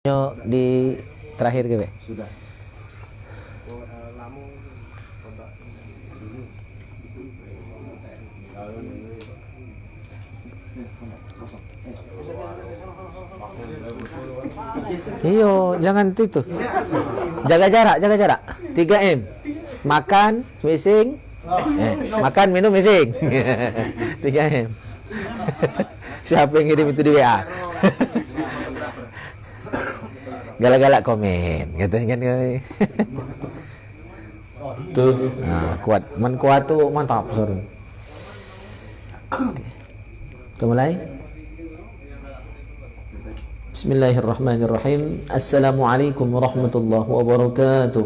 Di terakhir gitu. Sudah. Iyo, jangan itu. Jaga jarak. 3M. Makan, missing. Makan, minum, missing. 3M. Siapa yang ngirim itu di WA? Galak-galak komen, katanya kan. Tuh, nah, kuat. Kuat tuh mantap, sorry. Kita mulai. Bismillahirrahmanirrahim. Assalamualaikum warahmatullahi wabarakatuh.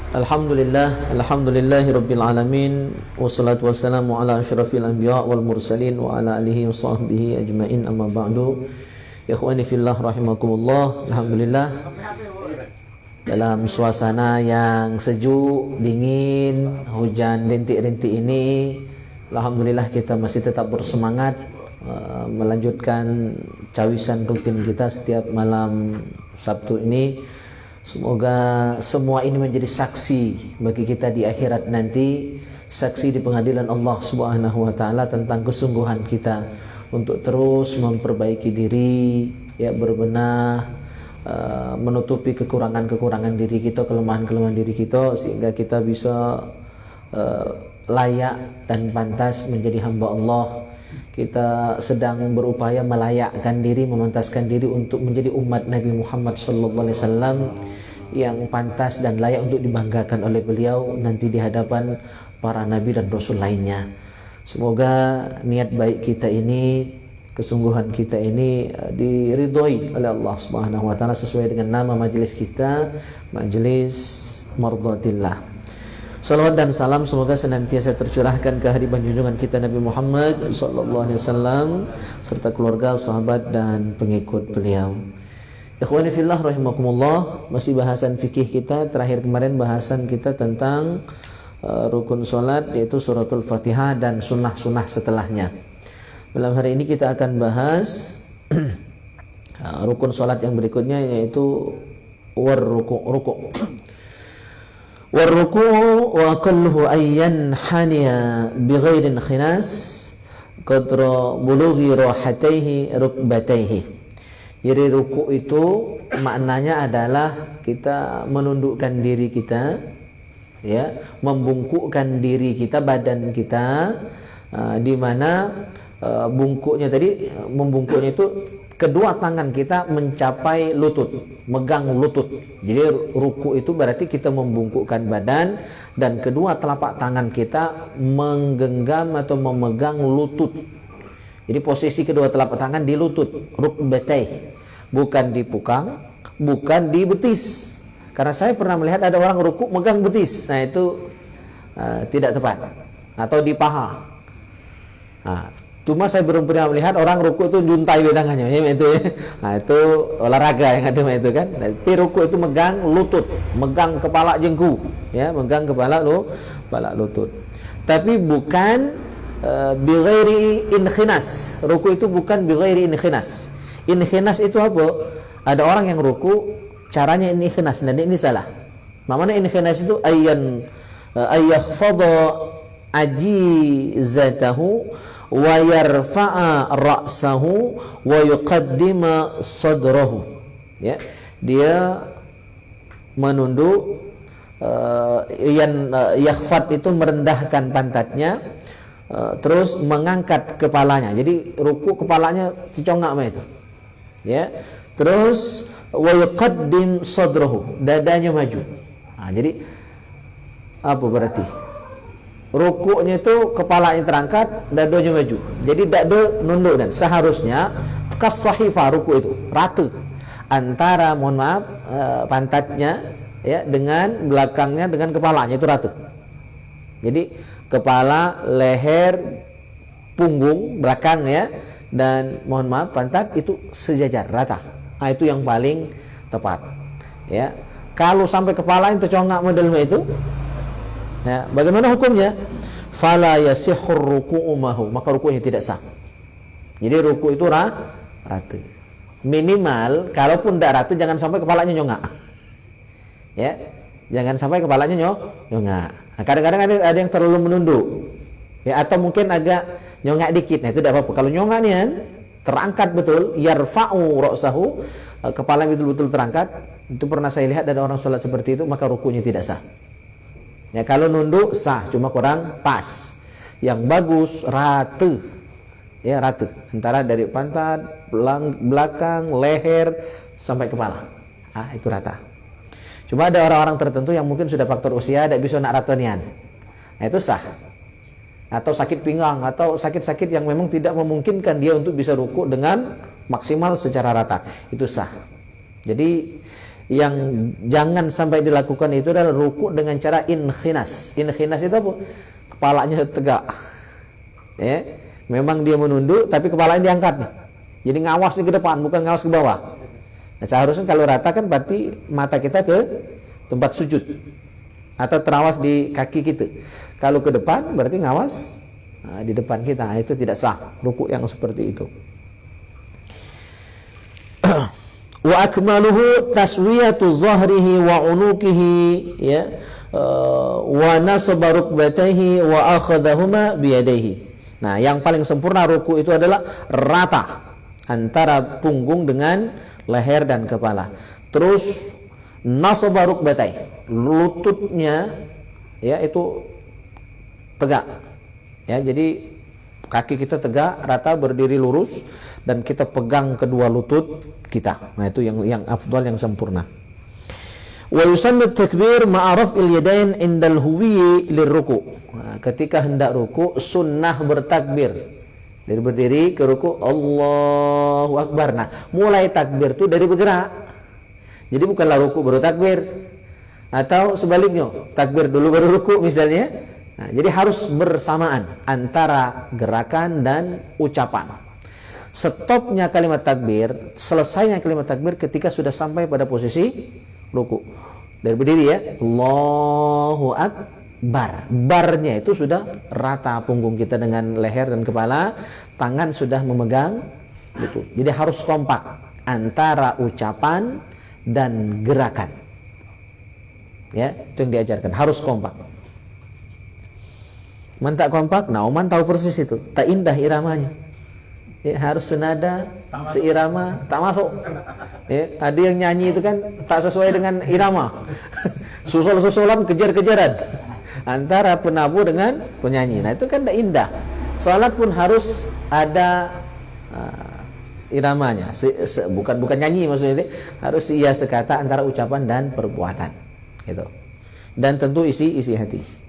Alhamdulillahi rabbil alamin. Wassalatu wassalamu ala asyrafil anbiya wal mursalin wa ala alihi wa sahbihi ajmain, amma ba'du. Ikhwani fillah rahimakumullah. Alhamdulillah, dalam suasana yang sejuk, dingin, hujan rintik-rintik ini, alhamdulillah kita masih tetap bersemangat melanjutkan cawisan rutin kita setiap malam Sabtu ini. Semoga semua ini menjadi saksi bagi kita di akhirat nanti, saksi di pengadilan Allah Subhanahu wa taala tentang kesungguhan kita untuk terus memperbaiki diri, ya, berbenah, menutupi kekurangan-kekurangan diri kita, kelemahan-kelemahan diri kita, sehingga kita bisa layak dan pantas menjadi hamba Allah. Kita sedang berupaya melayakkan diri, memantaskan diri untuk menjadi umat Nabi Muhammad SAW yang pantas dan layak untuk dibanggakan oleh beliau nanti di hadapan para nabi dan rasul lainnya. Semoga niat baik kita ini, kesungguhan kita ini diridhoi oleh Allah Subhanahu wa taala sesuai dengan nama majelis kita, Majelis Mardhatillah. Salawat dan salam semoga senantiasa tercurahkan ke hadirat junjungan kita Nabi Muhammad sallallahu alaihi wasallam serta keluarga, sahabat dan pengikut beliau. Ikhwani fillah rahimakumullah, masih bahasan fikih kita. Terakhir kemarin bahasan kita tentang rukun salat, yaitu suratul Fatihah dan sunnah-sunnah setelahnya. Malam hari ini kita akan bahas rukun salat yang berikutnya, yaitu ruku'. Warruku' wa kulluhu ayyan haniya bighairin khinas qadra bulughi rahataihi rukbataihi. Jadi ruku' itu maknanya adalah kita menundukkan diri kita, ya, membungkukkan diri kita, badan kita, di mana bungkuknya tadi, membungkuknya itu kedua tangan kita mencapai lutut, megang lutut. Jadi ruku itu berarti kita membungkukkan badan dan kedua telapak tangan kita menggenggam atau memegang lutut. Jadi posisi kedua telapak tangan di lutut, rukbatai, bukan di pukang, bukan di betis. Karena saya pernah melihat ada orang ruku megang betis. Nah, itu tidak tepat. Atau di paha. Nah, cuma saya belum pernah melihat orang ruku itu juntai tangannya, ya, itu ya. Nah, itu olahraga yang ada itu kan. Tapi ruku itu megang lutut, megang kepala jengku, ya, megang kepala lutut. Tapi bukan bighairi inkhinas. Ruku itu bukan bighairi inkhinas. Inkhinas itu apa? Ada orang yang ruku caranya ini inkhinas dan ini salah. Mana inkhinas itu ayakhfadha ajizatahu wa yarfa'a ra'sahu wa yuqaddima sadrahu. Ya, dia menunduk, yakhfad itu merendahkan pantatnya, terus mengangkat kepalanya. Jadi ruku kepalanya dicongak itu. Ya. Terus wa yuqaddim sadrahu, dadanya maju. Nah, jadi apa berarti? Rukuknya itu kepalanya terangkat, dadanya maju. Jadi dada nunduk, dan seharusnya kas-sahifah ruku itu rata antara, mohon maaf, pantatnya, ya, dengan belakangnya dengan kepalanya itu rata. Jadi kepala, leher, punggung, belakang, ya, dan mohon maaf pantat itu sejajar, rata. Nah, itu yang paling tepat. Ya. Kalau sampai kepala yang tercongak modelnya itu, ya, bagaimana hukumnya? Fala yasihhur ruku'u mahu, maka ruku'nya tidak sah. Jadi ruku itu rata. Minimal kalaupun tidak rata jangan sampai kepalanya nyongak. Ya. Jangan sampai kepalanya nyongak. Nah, kadang-kadang ada yang terlalu menunduk. Ya, atau mungkin agak nyongak dikit. Nah, itu tidak apa-apa. Kalau nyongak nih kan terangkat betul, yarfa'u ra'sahu, kepala betul-betul terangkat. Itu pernah saya lihat ada orang sholat seperti itu, maka rukunya tidak sah. Ya, kalau nunduk sah, cuma kurang pas. Yang bagus rata. Ya, rata antara dari pantat, belakang, leher sampai kepala. Itu rata. Cuma ada orang-orang tertentu yang mungkin sudah faktor usia tidak bisa nak ratonian. Nah, itu sah. Atau sakit pinggang atau sakit-sakit yang memang tidak memungkinkan dia untuk bisa ruku dengan maksimal secara rata. Itu sah. Jadi yang jangan sampai dilakukan itu adalah ruku dengan cara inkhinas. Inkhinas itu apa? Kepalanya tegak. Ya. Memang dia menunduk tapi kepalanya diangkat nih. Jadi ngawas ke depan bukan ngawas ke bawah. Nah, seharusnya kalau rata kan berarti mata kita ke tempat sujud atau terawas di kaki kita. Kalau ke depan berarti ngawas di depan kita. Nah, itu tidak sah ruku yang seperti itu. Wa akmaluhu taswiyatu zahrihi wa unukihi, ya, wa nasaba rukbatayhi wa akhadahuma biyadayhi. Nah, yang paling sempurna ruku itu adalah rata antara punggung dengan leher dan kepala. Terus nasaba rukbatayhi, lututnya ya itu tegak. Ya, jadi kaki kita tegak, rata, berdiri lurus dan kita pegang kedua lutut kita. Nah, itu yang afdal, yang sempurna. Wa yusannu takbir ma'araf il-yadain indal huwi lirruku. Nah, ketika hendak ruku sunnah bertakbir. Dari berdiri ke ruku Allahu Akbar. Nah, mulai takbir itu dari bergerak. Jadi bukanlah ruku baru takbir. Atau sebaliknya, takbir dulu baru ruku misalnya. Nah, jadi harus bersamaan antara gerakan dan ucapan. Stopnya kalimat takbir, selesainya kalimat takbir ketika sudah sampai pada posisi ruku. Dari berdiri ya, Allahu Akbar. Barnya itu sudah rata punggung kita dengan leher dan kepala, tangan sudah memegang gitu. Jadi harus kompak antara ucapan dan gerakan. Ya, itu yang diajarkan, harus kompak. Mantak kompak, nah Oman tahu persis itu, tak indah iramanya. Ya, harus senada, seirama, tak masuk. Ya, ada yang nyanyi itu kan tak sesuai dengan irama. Susul-susulan, kejar-kejaran antara penabuh dengan penyanyi. Nah, itu kan tak indah. Salat pun harus ada iramanya. Bukan nyanyi maksudnya, harus iya sekata antara ucapan dan perbuatan. Gitu. Dan tentu isi hati.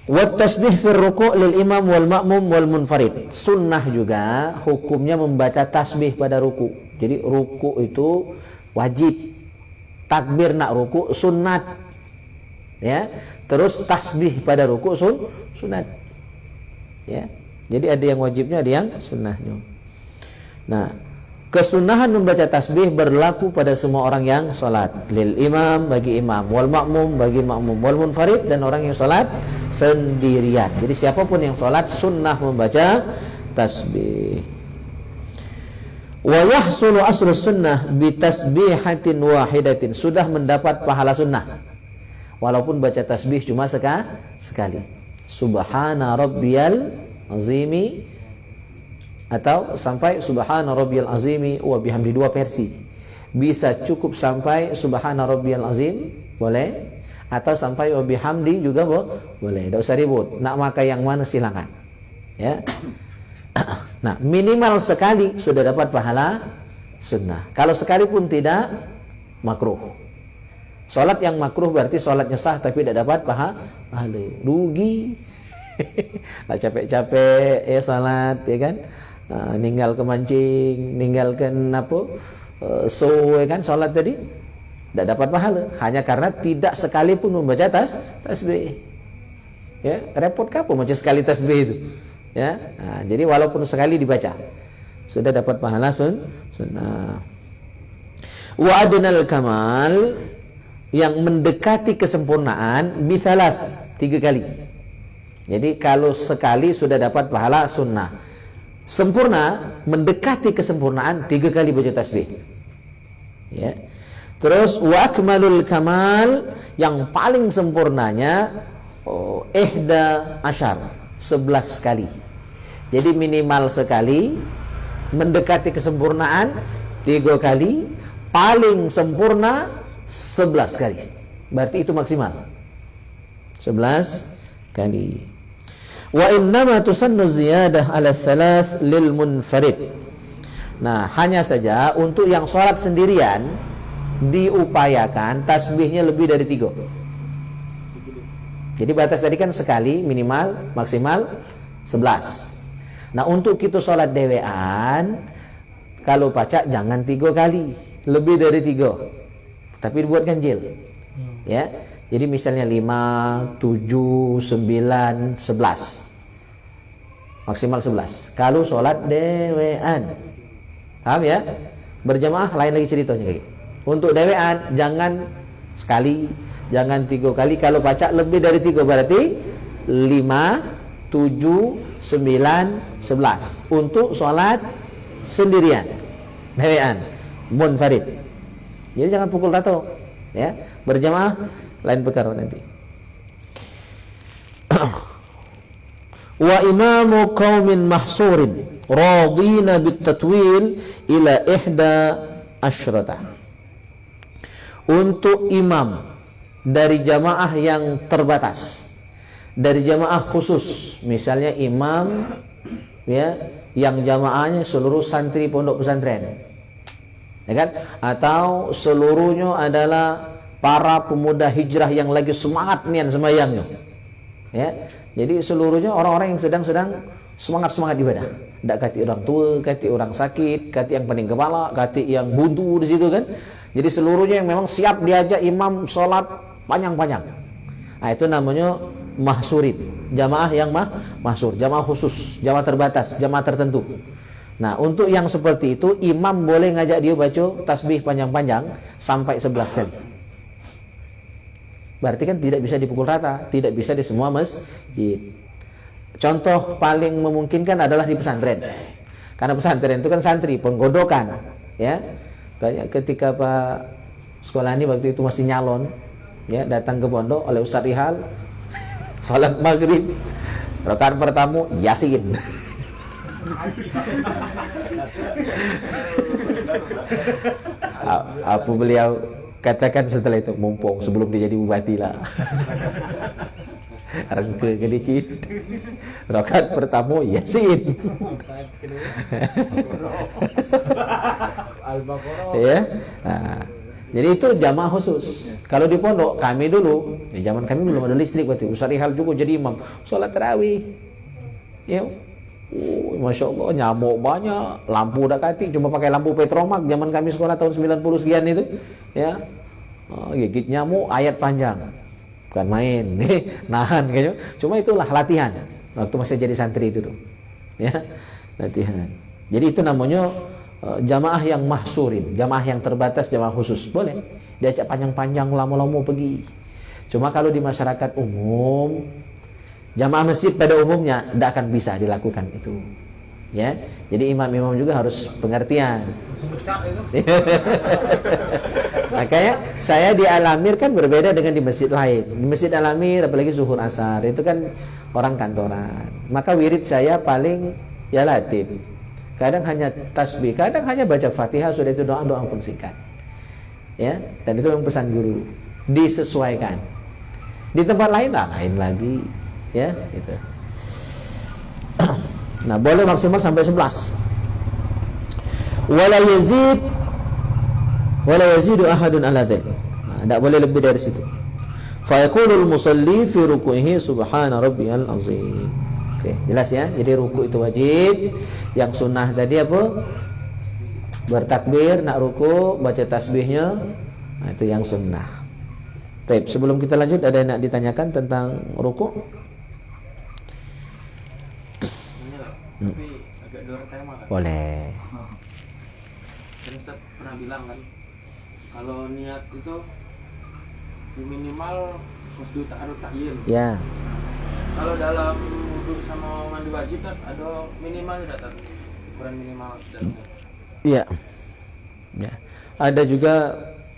Wat tasbih fir ruku' lil imam wal ma'mum wal munfarid. Sunnah juga hukumnya membaca tasbih pada ruku'. Jadi ruku' itu wajib. Takbir nak ruku' sunnat. Ya. Terus tasbih pada ruku' sunat. Ya. Jadi ada yang wajibnya, ada yang sunnahnya. Nah, kesunahan membaca tasbih berlaku pada semua orang yang sholat. Lil imam bagi imam, wal ma'mum bagi ma'mum, wal munfarid dan orang yang sholat sendirian. Jadi siapapun yang sholat sunnah membaca tasbih. Wa yahsulu aslu sunnah bi tasbihatin wahidatin. Sudah mendapat pahala sunnah walaupun baca tasbih cuma sekali. Subhana rabbiyal azimi, atau sampai subhana rabbiyal azimi wa bihamdi, dua versi. Bisa cukup sampai subhana rabbiyal azim, boleh, atau sampai wa bihamdi juga boleh. Tidak usah ribut. Nak makai yang mana silakan. Ya. Nah, minimal sekali sudah dapat pahala sunnah. Kalau sekali pun tidak, makruh. Salat yang makruh berarti salatnya sah tapi tidak dapat pahala. Rugi. Lah capek-capek ya salat, ya kan? Ninggal ke mancing, ninggalkan ya kan, sholat tadi tidak dapat pahala hanya karena tidak sekalipun membaca tasbih. Ya, repot apa macam sekali tasbih itu. Ya, nah, jadi walaupun sekali dibaca sudah dapat pahala sunnah. Wa adnal kamal, yang mendekati kesempurnaan, bisalas, 3 kali. Jadi kalau sekali sudah dapat pahala sunnah. sempurna, mendekati kesempurnaan 3 kali baca tasbih. Ya. Terus wa akmalul kamal, yang paling sempurnanya ihda asyar, 11 kali. Jadi minimal sekali, mendekati kesempurnaan 3 kali, paling sempurna 11 kali. Berarti itu maksimal 11 kali. Wa innama tusannu ziyadah ala thalath lil munfarid. Nah, hanya saja untuk yang sholat sendirian diupayakan tasbihnya lebih dari 3. Jadi batas tadi kan sekali, minimal, maksimal 11. Nah, untuk kita sholat dewean, kalau baca jangan 3 kali, lebih dari 3, tapi buat ganjil. Ya, jadi misalnya 5, 7, 9, 11, maksimal 11. Kalau sholat dewean, paham ya? Berjamaah lain lagi ceritanya kayak. Untuk dewean jangan sekali, jangan 3 kali. Kalau baca lebih dari 3 berarti 5, 7, 9, 11 untuk sholat sendirian, dewean, munfarid. Jadi jangan pukul rata, ya. Berjamaah lain perkara nanti. Wa imamu qaumin mahsurin radina bitatwil ila ihda asyrata. Untuk imam dari jamaah yang terbatas, dari jamaah khusus, misalnya imam ya yang jamaahnya seluruh santri pondok pesantren, ya kan? Atau seluruhnya adalah para pemuda hijrah yang lagi semangat nian sembahyangnya, ya. Jadi seluruhnya orang-orang yang sedang semangat ibadah. Tidak kati orang tua, kati orang sakit, kati yang pening kepala, kati yang buntu di situ kan. Jadi seluruhnya yang memang siap diajak imam sholat panjang-panjang. Nah, itu namanya mahsurin, jamaah yang mahsur, jamaah khusus, jamaah terbatas, jamaah tertentu. Nah, untuk yang seperti itu imam boleh ngajak dia baca tasbih panjang-panjang sampai 11 kali. Berarti kan tidak bisa dipukul rata, tidak bisa di semua masjid. Contoh paling memungkinkan adalah di pesantren. Karena pesantren itu kan santri, penggodokan, ya. Banyak ketika Pak Sekolani waktu itu masih nyalon, ya, datang ke pondok oleh Ustaz Rihal, salat maghrib, rakaat pertama Yasin. Apa beliau katakan setelah itu, mumpung sebelum dia jadi bupati lah. Rengke sedikit. Rakaat pertama Yasin. Ya. Nah, jadi itu jamaah khusus. Kalau di pondok kami dulu, di zaman kami belum ada listrik waktu itu. Ustaz Rihal juga jadi imam sholat tarawih. Ya. Masya Allah, nyamuk banyak, lampu udah kati, cuma pakai lampu petromak zaman kami sekolah tahun 90 sekian itu, ya. Gigit nyamuk ayat panjang, bukan main, nahan kayaknya. Cuma itulah latihan waktu masih jadi santri dulu, ya, latihan. Jadi itu namanya jamaah yang mahsurin, jamaah yang terbatas, jamaah khusus, boleh diajak panjang-panjang, lama-lama pergi. Cuma kalau di masyarakat umum, jamaah masjid pada umumnya tidak akan bisa dilakukan itu, ya. Jadi imam-imam juga harus pengertian. Makanya saya di Al-Amir kan berbeda dengan di masjid lain. Di masjid Al-Amir apalagi zuhur asar itu kan orang kantoran. Maka wirid saya paling ya latif. Kadang hanya tasbih, kadang hanya baca Fatihah, sudah itu doa pun singkat. Ya, dan itu yang pesan guru. Disesuaikan. Di tempat lain lah, lain lagi. Ya, gitu. Nah, boleh maksimal sampai 11. Wala yazidu ahadun ala dzalik. Nah, tidak boleh lebih dari situ. Fa yaqulul musalli fi ruku'ihi subhana rabbiyal azim. Oke, jelas ya. Jadi ruku itu wajib. Yang sunnah tadi apa? Bertakbir nak ruku, baca tasbihnya. Nah, itu yang sunnah. Baik, sebelum kita lanjut ada yang nak ditanyakan tentang ruku? Tapi agak luar tema kan? Boleh. Kan Ustaz pernah bilang kan, kalau niat itu minimal mesti ta'aruf ta'yin. Ya. Kalau dalam wudhu sama mandi wajib kan ada minimal tidak, Ustaz? ukuran minimal dalamnya. Iya. Ya. Ada juga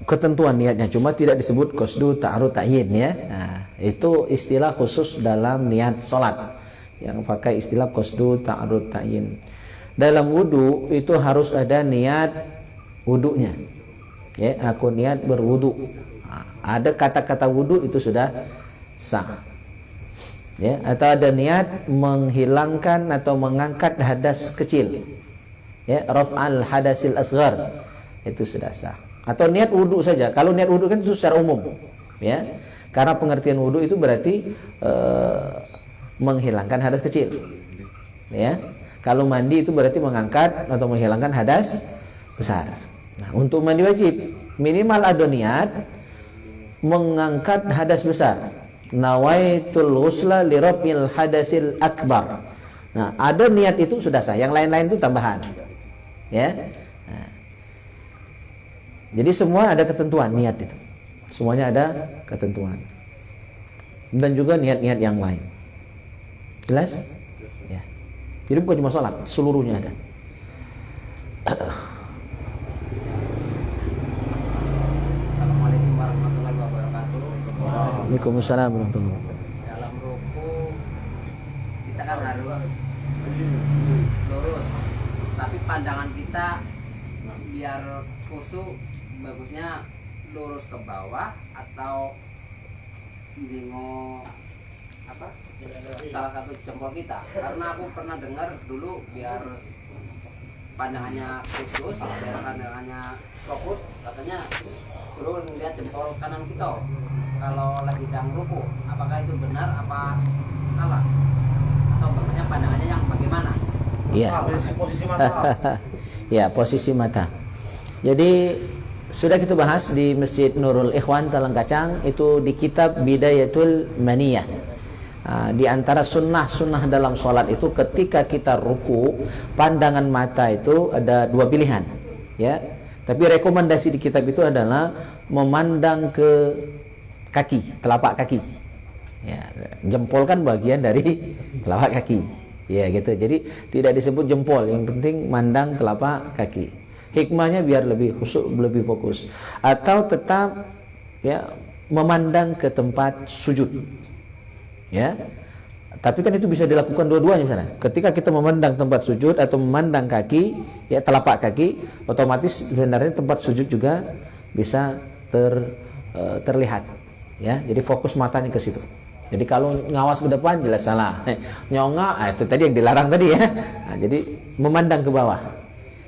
ketentuan niatnya, cuma tidak disebut qasdu ta'arud ta'yin ya. Nah, itu istilah khusus dalam niat salat. Yang pakai istilah qasdu ta'arud ta'yin. Dalam wudu itu harus ada niat wudunya. Ya, aku niat berwudu. Nah, ada kata-kata wudu itu sudah sah. Ya, atau ada niat menghilangkan atau mengangkat hadas kecil. Ya, raf'al hadasil asghar. Itu sudah sah. Atau niat wudu saja. Kalau niat wudu kan itu secara umum, ya. Karena pengertian wudu itu berarti menghilangkan hadas kecil, ya. Kalau mandi itu berarti mengangkat atau menghilangkan hadas besar. Nah, untuk mandi wajib minimal ada niat mengangkat hadas besar. Nawaitul ghusla li raf'il hadasil akbar. Nah, ada niat itu sudah sah. Yang lain-lain itu tambahan, ya. Jadi semua ada ketentuan niat itu. Semuanya ada ketentuan. Dan juga niat-niat yang lain. Jelas? Ya. Jadi bukan cuma sholat, seluruhnya ada. Assalamualaikum warahmatullahi wabarakatuh. Waalaikumsalam warahmatullahi wabarakatuh. Dalam ruku kita kan harus lurus, tapi pandangan kita biar khusyuk bagusnya lurus ke bawah atau nengok apa salah satu jempol kita, karena aku pernah dengar dulu biar pandangannya khusus, biar pandangannya fokus, katanya suruh lihat jempol kanan kita kalau lagi sedang ruku. Apakah itu benar apa salah, atau bagusnya pandangannya yang bagaimana? Iya. Posisi mata. Ya, posisi mata. Jadi sudah kita bahas di Masjid Nurul Ikhwan Talang Kacang, itu di kitab Bidayatul Maniyah. Di antara sunnah-sunnah dalam sholat itu ketika kita ruku, pandangan mata itu ada dua pilihan, ya. Tapi rekomendasi di kitab itu adalah memandang ke kaki, telapak kaki. Ya, jempol kan bagian dari telapak kaki. Ya gitu. Jadi tidak disebut jempol, yang penting mandang telapak kaki. Hikmahnya biar lebih khusyuk, lebih fokus. Atau tetap ya memandang ke tempat sujud. Ya. Tapi kan itu bisa dilakukan dua-duanya misalnya. Ketika kita memandang tempat sujud atau memandang kaki, ya telapak kaki, otomatis sebenarnya tempat sujud juga bisa terlihat. Ya, jadi fokus matanya ke situ. Jadi kalau ngawas ke depan jelas salah. Nyongak, itu tadi yang dilarang tadi ya. Nah, jadi memandang ke bawah.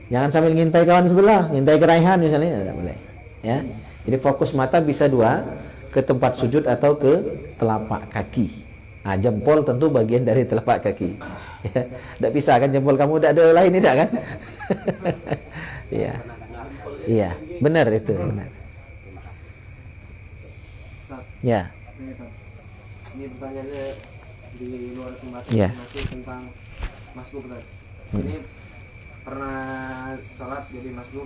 Jangan sambil ngintai kawan sebelah, ngintai keraihan misalnya, tidak boleh. Ya, jadi fokus mata bisa dua, ke tempat sujud atau ke telapak kaki. Nah, jempol tentu bagian dari telapak kaki. Ya, tidak bisa kan jempol kamu tidak ada lain tidak kan? Iya, iya, benar itu benar. Ya. Ini pertanyaannya di luar pembahasan Ya. masih tentang masbuk tadi. Ini pernah sholat jadi masbuk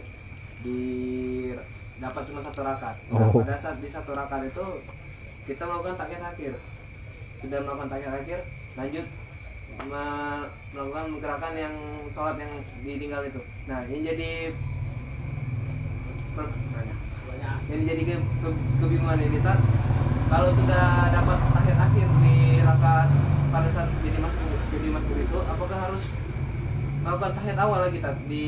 dapat cuma 1 rakaat. Nah, Oh. pada saat di 1 rakaat itu kita melakukan tahiyat akhir. Sudah melakukan tahiyat akhir, lanjut melakukan gerakan yang sholat yang ditinggal itu. Nah, ini jadi kebingungan ini kita. Kalau sudah dapat tahiyat akhir di rakaat pada saat jadi masbuk itu, apakah harus melakukan tahiyat awal lagi di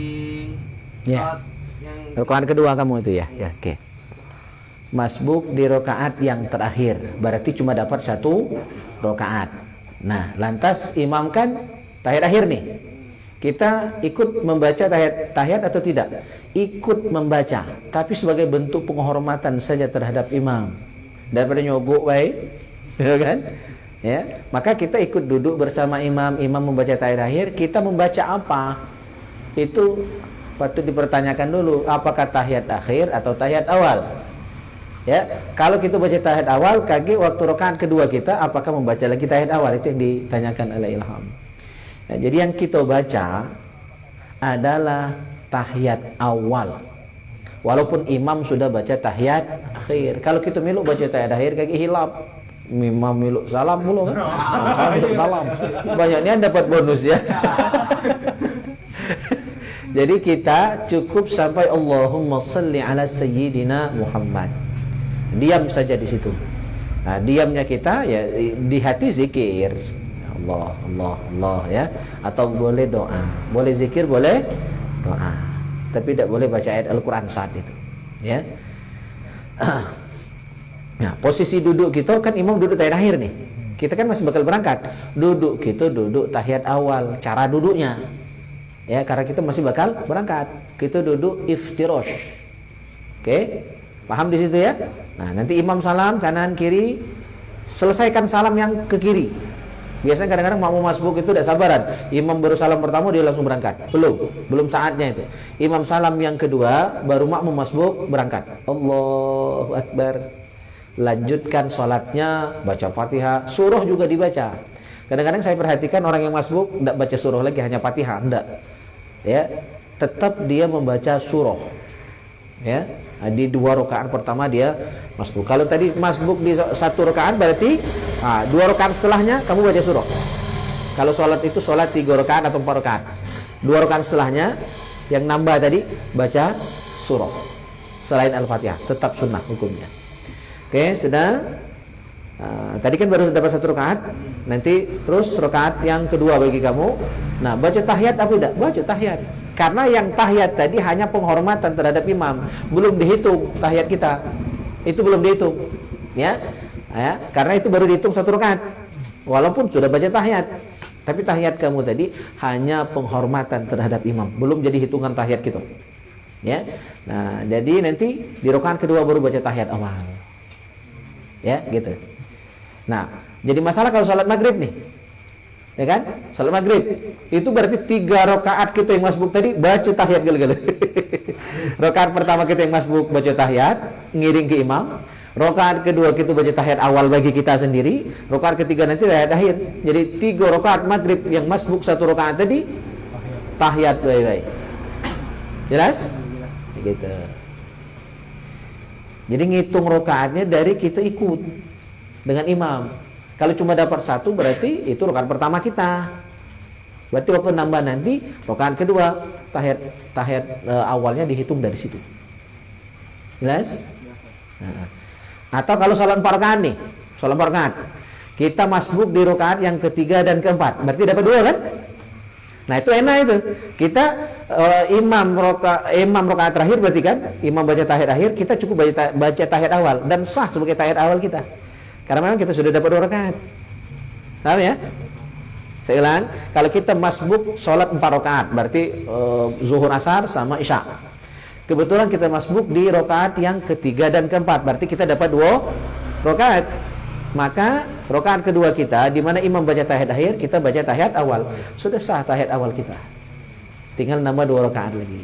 Ya. sholat yang Rakaat kedua kamu itu ya. Ya, oke. Masbuk di rakaat yang terakhir, berarti cuma dapat 1 rakaat. Nah, lantas imam kan tahiyat akhir nih. Kita ikut membaca tahiyat atau tidak? Ikut membaca, tapi sebagai bentuk penghormatan saja terhadap imam. Daripada nyogok baik, ya kan? Ya, maka kita ikut duduk bersama imam membaca tahiyat akhir, kita membaca apa? Itu patut dipertanyakan dulu, apakah tahiyat akhir atau tahiyat awal? Ya, kalau kita baca tahiyat awal, kaki waktu rakaat kedua kita apakah membaca lagi tahiyat awal? Itu yang ditanyakan oleh Ilham. Ya, jadi yang kita baca adalah tahiyat awal. Walaupun imam sudah baca tahiyat akhir. Kalau kita miluk baca tahiyat akhir kaki hilap. Imam miluk salam mulu kan? Salam. Banyaknya dapat bonus ya. Jadi kita cukup sampai Allahumma salli ala sayyidina Muhammad. Diam saja di situ. Nah, diamnya kita ya di hati zikir. Allah, Allah, Allah ya. Atau boleh doa. Boleh zikir, boleh doa. Tapi tidak boleh baca ayat Al-Qur'an saat itu. Ya. Nah, posisi duduk kita kan imam duduk tahiyat akhir nih. Kita kan masih bakal berangkat. Duduk kita duduk tahiyat awal, cara duduknya. Ya, karena kita masih bakal berangkat. Kita duduk iftirash. Oke? Paham di situ ya? Nah, nanti imam salam kanan kiri, selesaikan salam yang ke kiri. Biasanya kadang-kadang makmum masbuk itu tidak sabaran. Imam baru salam pertama dia langsung berangkat. Belum saatnya itu. Imam salam yang kedua baru makmum masbuk berangkat. Allahu Akbar. Lanjutkan sholatnya, baca Fatihah, surah juga dibaca. Kadang-kadang saya perhatikan orang yang masbuk tidak baca surah lagi, hanya Fatihah, enggak. Ya, tetap dia membaca surah. Ya, di 2 rakaat pertama dia masbuk. Kalau tadi masbuk di 1 rakaat berarti 2 rakaat setelahnya kamu baca surah. Kalau sholat itu sholat 3 rakaat atau 4 rakaat, 2 rakaat setelahnya yang nambah tadi baca surah selain Al-Fatihah, tetap sunnah hukumnya. Oke, sudah. Tadi kan baru dapat 1 rakaat, nanti terus rakaat yang kedua bagi kamu. Nah, baca tahiyat apa tidak? Baca tahiyat. Karena yang tahiyat tadi hanya penghormatan terhadap imam, belum dihitung tahiyat kita. Itu belum dihitung. Ya. Karena itu baru dihitung 1 rakaat. Walaupun sudah baca tahiyat, tapi tahiyat kamu tadi hanya penghormatan terhadap imam, belum jadi hitungan tahiyat kita. Ya. Nah, jadi nanti di rakaat kedua baru baca tahiyat awal. Ya, gitu. Nah, jadi masalah kalau sholat maghrib nih, ya kan? Sholat maghrib itu berarti 3 rakaat kita yang masbuk tadi baca tahiyat gala-gala. Rakaat pertama kita yang masbuk baca tahiyat, ngiring ke imam. Rakaat kedua kita baca tahiyat awal bagi kita sendiri. Rakaat ketiga nanti tahiyat akhir. Jadi 3 rakaat maghrib yang masbuk 1 rakaat tadi tahiyat baik-baik. Jelas? Gitu. Jadi ngitung rakaatnya dari kita ikut dengan imam. Kalau cuma dapat 1 berarti itu rakaat pertama kita. Berarti waktu nambah nanti rakaat kedua tahiyat awalnya dihitung dari situ. Jelas? Nah. Atau kalau salat 4 rakaat nih, salat 4 rakaat. Kita masbuk di rakaat yang ketiga dan keempat. Berarti dapat 2 kan? Nah, itu enak itu. Kita imam rakaat terakhir berarti kan, imam baca tahiyat akhir, kita cukup baca tahiyat awal dan sah sebagai tahiyat awal kita. Karena memang kita sudah dapat 2 rakaat. Paham ya? Saya ulang, kalau kita masbuk sholat 4 rakaat, berarti zuhur asar sama isya. Kebetulan kita masbuk di rakaat yang ketiga dan keempat, berarti kita dapat 2 rakaat. Maka rakaat kedua kita, di mana imam baca tahiyat akhir, kita baca tahiyat awal. Sudah sah tahiyat awal kita. Tinggal nambah 2 rakaat lagi.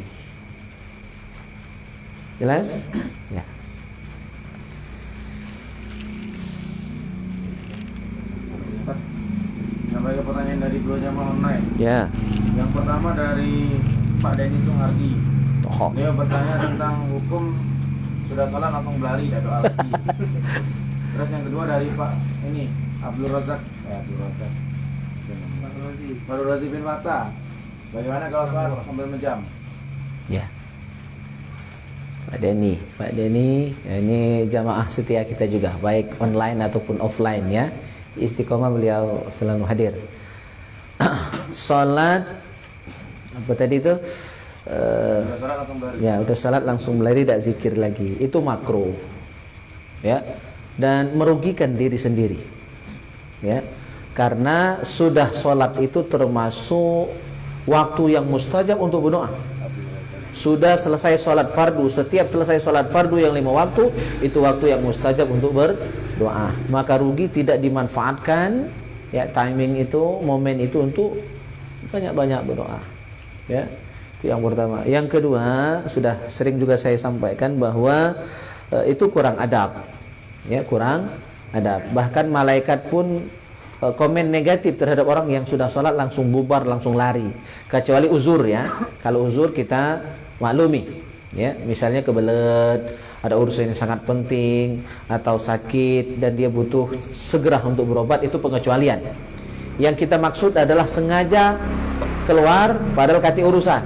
Jelas? Ya. Ada pertanyaan dari 2 jamaah online. Ya. Yang pertama dari Pak Denny Suhardi. Oh. Dia bertanya tentang hukum sudah salat langsung berlari, tidak doa lagi. Terus yang kedua dari Pak ini Abdul Razak bin Fatah. Bagaimana kalau salat sambil menjam? Ya. Pak Denny, ini jamaah setia kita juga, baik online ataupun offline ya. Istiqomah beliau selalu hadir. Salat apa tadi itu? Udah salat langsung berlari, tidak zikir lagi. Itu makruh. Ya. Dan merugikan diri sendiri. Ya. Karena sudah salat itu termasuk waktu yang mustajab untuk berdoa. Sudah selesai sholat fardu, setiap selesai sholat fardu yang 5 waktu, itu waktu yang mustajab untuk berdoa. Maka rugi tidak dimanfaatkan ya timing itu, momen itu untuk banyak-banyak berdoa. Ya, itu yang pertama. Yang kedua, sudah sering juga saya sampaikan bahwa itu kurang adab. Ya, kurang adab. Bahkan malaikat pun komen negatif terhadap orang yang sudah sholat langsung bubar, langsung lari. Kecuali uzur ya. Kalau uzur kita maklumi, ya, misalnya kebelet, ada urusan yang sangat penting, atau sakit dan dia butuh segera untuk berobat, itu pengecualian. Yang kita maksud adalah sengaja keluar padahal kati urusan.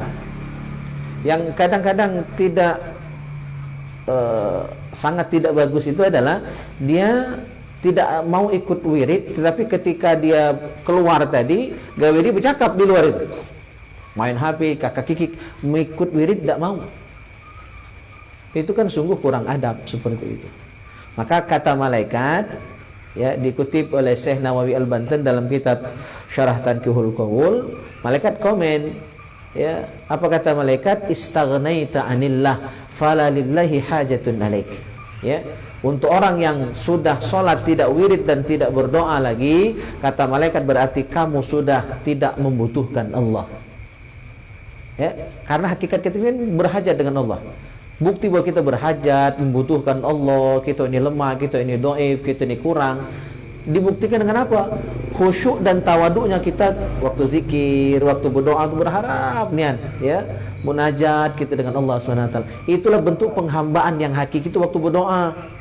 Yang kadang-kadang tidak sangat tidak bagus itu adalah dia tidak mau ikut wirid, tetapi ketika dia keluar tadi, gawe dia bercakap di luar itu, main HP, kakak kikik, mengikut wirid tidak mau. Itu kan sungguh kurang adab seperti itu. Maka kata malaikat, ya, dikutip oleh Syekh Nawawi Al-Banten dalam kitab Syarah Tanqihul Qaul, malaikat komen, ya, apa kata malaikat? Istaghnaita anillah fala lillahi hajatun alaik. Ya, untuk orang yang sudah sholat tidak wirid dan tidak berdoa lagi, kata malaikat, berarti kamu sudah tidak membutuhkan Allah. Ya, karena hakikat kita ini berhajat dengan Allah. Bukti bahwa kita berhajat, membutuhkan Allah, kita ini lemah, kita ini dhaif, kita ini kurang, dibuktikan dengan apa? Khusyuk dan tawaduknya kita waktu zikir, waktu berdoa, waktu berharap nian, ya, munajat kita dengan Allah SWT. Itulah bentuk penghambaan yang hakiki itu waktu berdoa.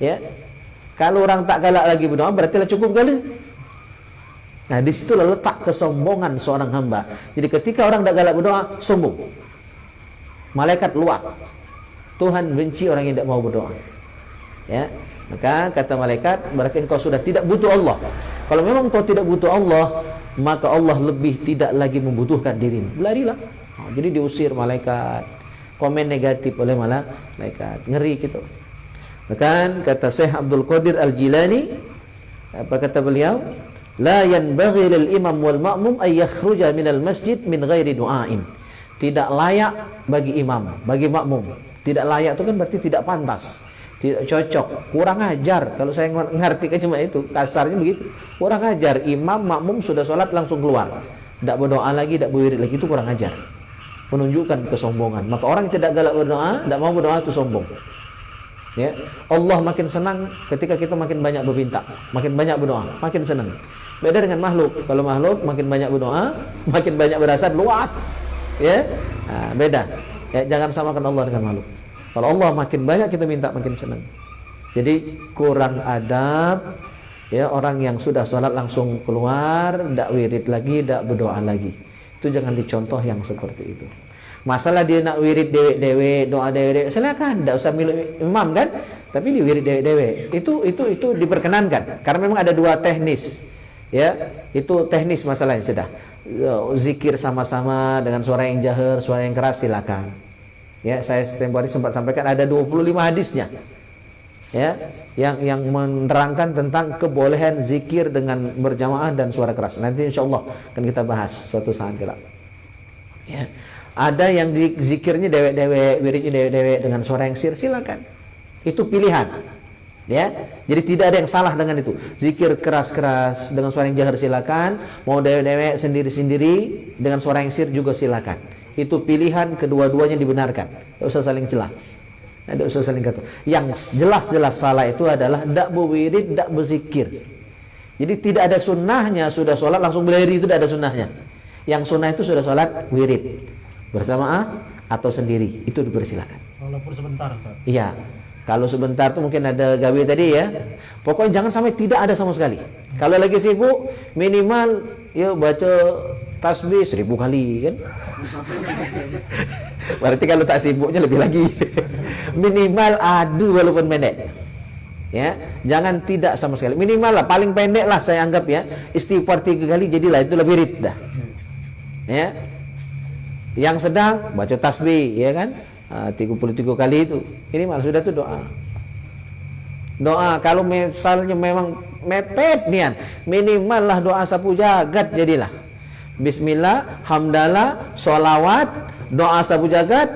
Ya. Kalau orang tak galak lagi berdoa, berarti lah cukup kali. Nah, di situlah letak kesombongan seorang hamba. Jadi ketika orang tak galak berdoa, sombong. Malaikat luak. Tuhan benci orang yang tidak mau berdoa. Ya. Maka kata malaikat, berarti engkau sudah tidak butuh Allah. Kalau memang engkau tidak butuh Allah, maka Allah lebih tidak lagi membutuhkan dirimu. Larilah. Jadi diusir malaikat. Komen negatif oleh malaikat. Ngeri gitu. Bahkan kata Syekh Abdul Qadir Al-Jilani, apa kata beliau? La yanbaghi lil imam wal ma'mum ay yakhruja minal masjid min ghairi du'ain. Tidak layak bagi imam, bagi makmum. Tidak layak itu kan berarti tidak pantas, tidak cocok, kurang ajar. Kalau saya ngartikan cuma itu, kasarnya begitu. Kurang ajar, imam makmum sudah sholat langsung keluar, tidak berdoa lagi, tidak berwirid lagi, itu kurang ajar, menunjukkan kesombongan. Maka orang yang tidak galak berdoa, tidak mau berdoa, itu sombong. Ya, Allah makin senang ketika kita makin banyak berminta, makin banyak berdoa, makin senang. Beda dengan makhluk. Kalau makhluk makin banyak berdoa, makin banyak berasad, luat. Ya, nah, beda. Ya, jangan samakan Allah dengan makhluk. Kalau Allah makin banyak kita minta, makin senang. Jadi kurang adab. Ya, orang yang sudah sholat langsung keluar, tidak wirid lagi, tidak berdoa lagi. Itu jangan dicontoh yang seperti itu. Masalah dia nak wirid dewe-dewe, doa dewe-dewe, silakan, tidak usah milu imam kan, tapi di wirid dewe-dewe itu diperkenankan karena memang ada dua teknis, ya, itu teknis masalahnya sudah. Zikir sama-sama dengan suara yang jahar, suara yang keras, silakan. Ya, saya tempoh hari sempat sampaikan ada 25 hadisnya, ya, yang menerangkan tentang kebolehan zikir dengan berjamaah dan suara keras. Nanti insya Allah akan kita bahas suatu saat kelak. Ya. Ada yang zikirnya dewek-dewek, wiridnya dewek-dewek dengan suara yang sir, silakan. Itu pilihan. Ya. Jadi tidak ada yang salah dengan itu. Zikir keras-keras dengan suara yang jahar silakan, mau dewek-dewek sendiri-sendiri dengan suara yang sir juga silakan. Itu pilihan, kedua-duanya dibenarkan. Tidak usah saling celah. Tidak usah saling kata. Yang jelas-jelas salah itu adalah tidak berwirid, tidak berzikir. Jadi tidak ada sunnahnya, sudah sholat langsung berlari, itu tidak ada sunnahnya. Yang sunnah itu sudah sholat wirid berjamaah atau sendiri, itu dipersilakan. Walaupun sebentar, Ustaz. Iya. Kalau sebentar tuh mungkin ada gawe tadi ya. Pokoknya jangan sampai tidak ada sama sekali. Kalau lagi sibuk, minimal ya baca tasbih 1000 kali kan. Berarti kalau tak sibuknya lebih lagi. Minimal adu walaupun pendek. Ya, jangan tidak sama sekali. Minimal lah, paling pendek lah saya anggap ya. Istighfar 3 kali jadilah itu lebih wirid dah. Ya. Yang sedang baca tasbih, ya kan? 33 kali itu. Ini malah sudah tuh doa. Doa kalau misalnya memang mepet nian, minimal lah doa sapu jagat jadilah. Bismillah, hamdalah, sholawat, doa sapu jagat.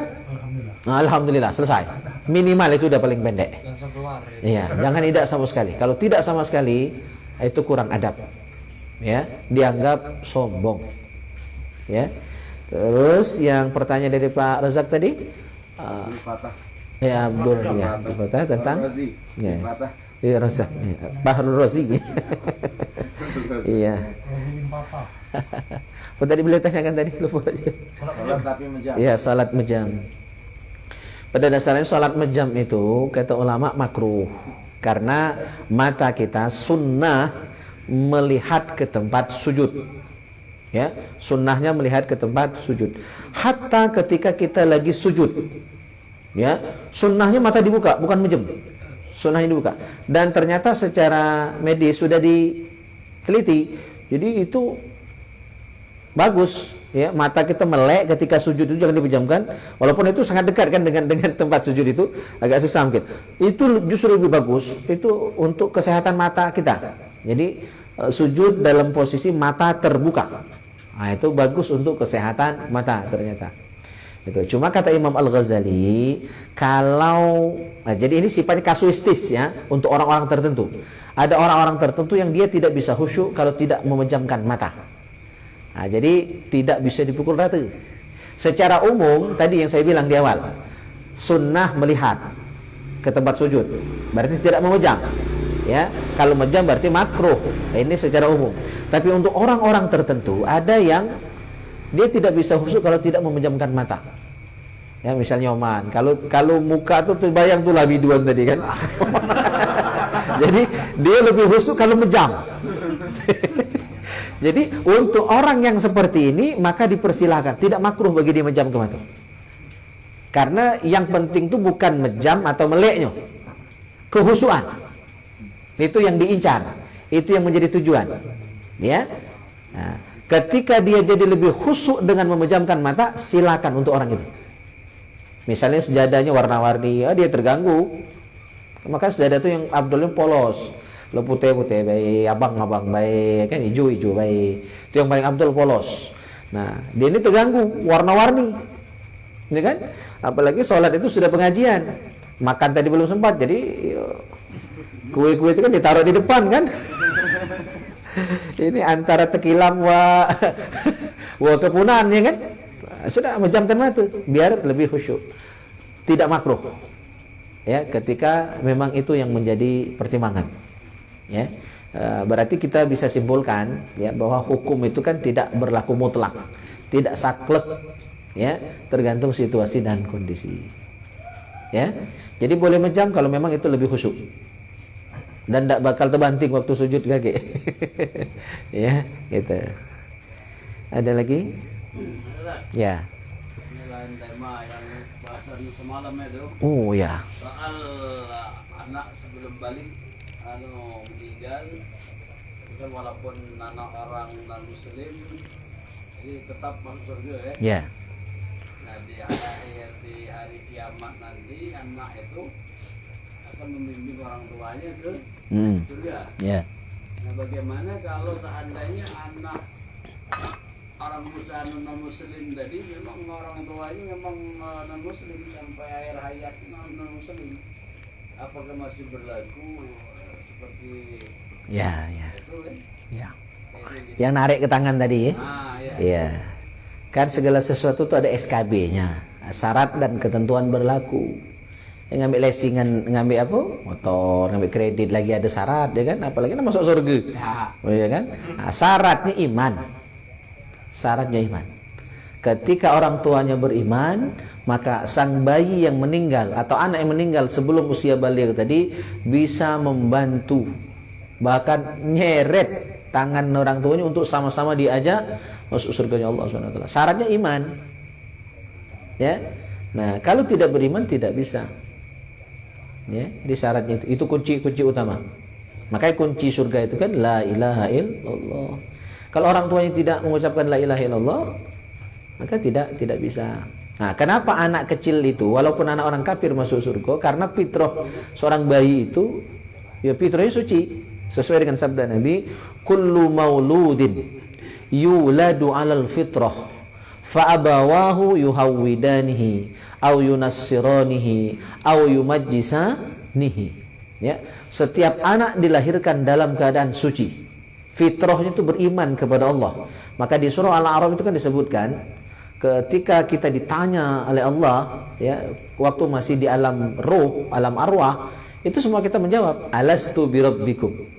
Alhamdulillah, selesai. Minimal itu udah paling pendek. Iya, jangan tidak sama sekali. Kalau tidak sama sekali, itu kurang adab. Ya, dianggap sombong. Ya. Terus yang pertanyaan dari Pak Razak tadi, ya Abdul ya, Fatah tentang ya, ya Razak, ya, Bahrul Razi. Iya. Apa tadi beliau tanyakan tadi lupa aja. Salat tapi mejam. Iya, salat mejam. Pada dasarnya salat mejam itu kata ulama makruh karena mata kita sunnah melihat ke tempat sujud. Ya, sunnahnya melihat ke tempat sujud. Hatta ketika kita lagi sujud, ya, sunnahnya mata dibuka, bukan menjem. Sunnahnya dibuka. Dan ternyata secara medis sudah diteliti. Jadi itu bagus, ya, mata kita melek ketika sujud itu jangan dipejamkan, walaupun itu sangat dekat kan dengan tempat sujud itu, agak susah mungkin. Itu justru lebih bagus, itu untuk kesehatan mata kita. Jadi sujud dalam posisi mata terbuka. Nah, itu bagus untuk kesehatan mata ternyata. Itu. Cuma kata Imam Al-Ghazali, jadi ini sifatnya kasuistis ya, untuk orang-orang tertentu. Ada orang-orang tertentu yang dia tidak bisa khusyuk kalau tidak memejamkan mata. Nah, jadi tidak bisa dipukul rata. Secara umum tadi yang saya bilang di awal, sunnah melihat ke tempat sujud, berarti tidak memejam. Ya, kalau memejam berarti makruh. Ini secara umum. Tapi untuk orang-orang tertentu ada yang dia tidak bisa khusyuk kalau tidak memejamkan mata. Ya, misalnya Oman, kalau muka tuh terbayang tuh labiduan tadi kan. Jadi dia lebih khusyuk kalau mejam. Jadi untuk orang yang seperti ini maka dipersilakan, tidak makruh bagi dia mejam ke mata. Karena yang penting itu bukan mejam atau meleknya, kehusuan. Itu yang diincar, itu yang menjadi tujuan. Ya. Nah, ketika dia jadi lebih khusyuk dengan memejamkan mata, silakan untuk orang itu. Misalnya sejadahnya warna-warni, dia terganggu. Maka sejadah itu yang abdulnya polos, lo putih-putih baik, abang-abang baik, kan hijau-hijau baik. Itu yang paling abdul polos. Nah, dia ini terganggu warna-warni. Ini kan? Apalagi sholat itu sudah pengajian. Makan tadi belum sempat, jadi kue-kue itu kan ditaruh di depan kan. Ini antara tekilam wa kepunan ya kan. Sudah memejamkan mata biar lebih khusyuk. Tidak makruh. Ya, ketika memang itu yang menjadi pertimbangan. Ya. Berarti kita bisa simpulkan ya bahwa hukum itu kan tidak berlaku mutlak. Tidak saklek ya, tergantung situasi dan kondisi. Ya. Jadi boleh mejam kalau memang itu lebih khusyuk. Dan tidak bakal terbanting waktu sujud kaki. Ya, gitu. Ada lagi? Ya. Ini lain tema yang bahasan semalam itu. Oh ya. Soal anak sebelum balik meninggal, kan walaupun anak orang non muslim, jadi tetap masuk surga ya. Ya. Nah di hari kiamat nanti anak itu akan membimbing orang tuanya ke surga. Ya. Nah bagaimana kalau seandainya anak orang non muslim tadi memang orang tuanya memang non muslim sampai akhir hayatnya non muslim, apakah masih berlaku seperti Ya, ya. itu kan? Ya. Yang narik ke tangan tadi ya. Iya. Kan segala sesuatu itu ada SKB-nya, syarat dan ketentuan berlaku. Yang ngambil lesingan, ngambil apa? Motor, ngambil kredit lagi ada syarat, ya kan? Apalagi nak masuk surga. Ya kan? Nah, syaratnya iman. Syaratnya iman. Ketika orang tuanya beriman, maka sang bayi yang meninggal atau anak yang meninggal sebelum usia balik tadi bisa membantu, bahkan nyeret tangan orang tuanya untuk sama-sama diajak masuk surganya Allah SWT. Syaratnya iman. Ya. Nah, kalau tidak beriman tidak bisa. Ya, di syaratnya itu kunci utama. Makanya kunci surga itu kan la ilaha illallah. Kalau orang tuanya tidak mengucapkan la ilaha illallah, maka tidak bisa. Nah, kenapa anak kecil itu walaupun anak orang kafir masuk surga? Karena fitrah seorang bayi itu ya fitrahnya suci. Sesuai dengan sabda Nabi, kullu mauludin yuladu 'alal fitrah fa abawahu yuhawwidanihi aw yunassiranihi aw yumajjisanihi. Ya, setiap anak dilahirkan dalam keadaan suci. Fitrahnya itu beriman kepada Allah. Maka di surah Al-A'raf itu kan disebutkan ketika kita ditanya oleh Allah ya, waktu masih di alam ruh, alam arwah, itu semua kita menjawab, alastu birabbikum.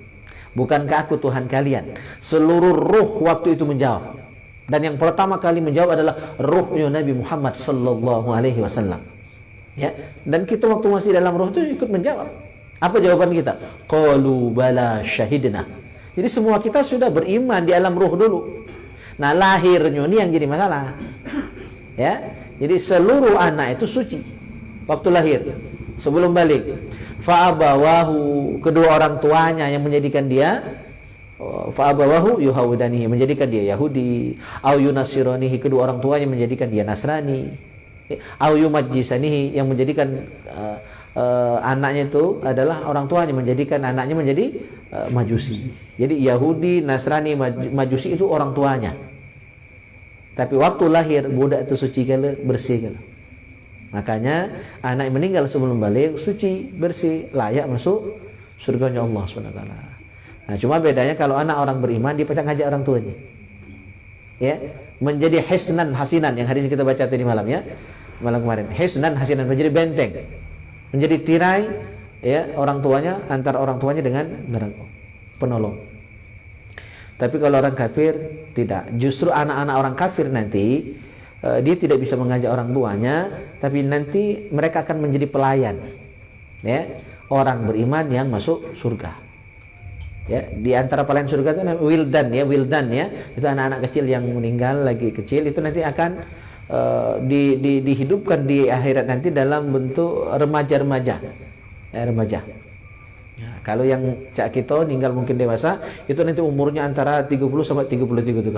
Bukankah aku Tuhan kalian? Seluruh ruh waktu itu menjawab. Dan yang pertama kali menjawab adalah ruhnya Nabi Muhammad sallallahu alaihi wasallam. Ya, dan kita waktu masih dalam ruh itu ikut menjawab. Apa jawaban kita? Qalu bala syahidna. Jadi semua kita sudah beriman di alam ruh dulu. Nah, lahirnya ini yang jadi masalah. Ya. Jadi seluruh anak itu suci waktu lahir, sebelum balik. Fa'abawahu, kedua orang tuanya yang menjadikan dia, fa'abawahu yuhawidanihi, menjadikan dia Yahudi, au yunasiranihi, kedua orang tuanya menjadikan dia Nasrani, au yumajjisanihi, yang menjadikan anaknya itu adalah orang tuanya menjadikan anaknya menjadi Majusi. Jadi Yahudi, Nasrani, Majusi itu orang tuanya. Tapi waktu lahir budak itu suci kala, bersih kala. Makanya anak yang meninggal sebelum balik suci, bersih, layak masuk surganya Allah SWT. Nah, cuma bedanya kalau anak orang beriman dia pacak ngajak orang tuanya. Ya, menjadi hisnan hasinan yang hadis kita baca tadi malam ya. Malam kemarin. Hisnan hasinan, menjadi benteng. Menjadi tirai ya orang tuanya, antara orang tuanya dengan penolong. Tapi kalau orang kafir tidak. Justru anak-anak orang kafir nanti dia tidak bisa mengajak orang tuanya, tapi nanti mereka akan menjadi pelayan, ya, orang beriman yang masuk surga. Ya, di antara pelayan surga itu wildan ya, itu anak-anak kecil yang meninggal lagi kecil, itu nanti akan dihidupkan di akhirat nanti dalam bentuk remaja-remaja, ya, remaja. Nah, kalau yang cak kita meninggal mungkin dewasa, itu nanti umurnya antara 30 sampai 33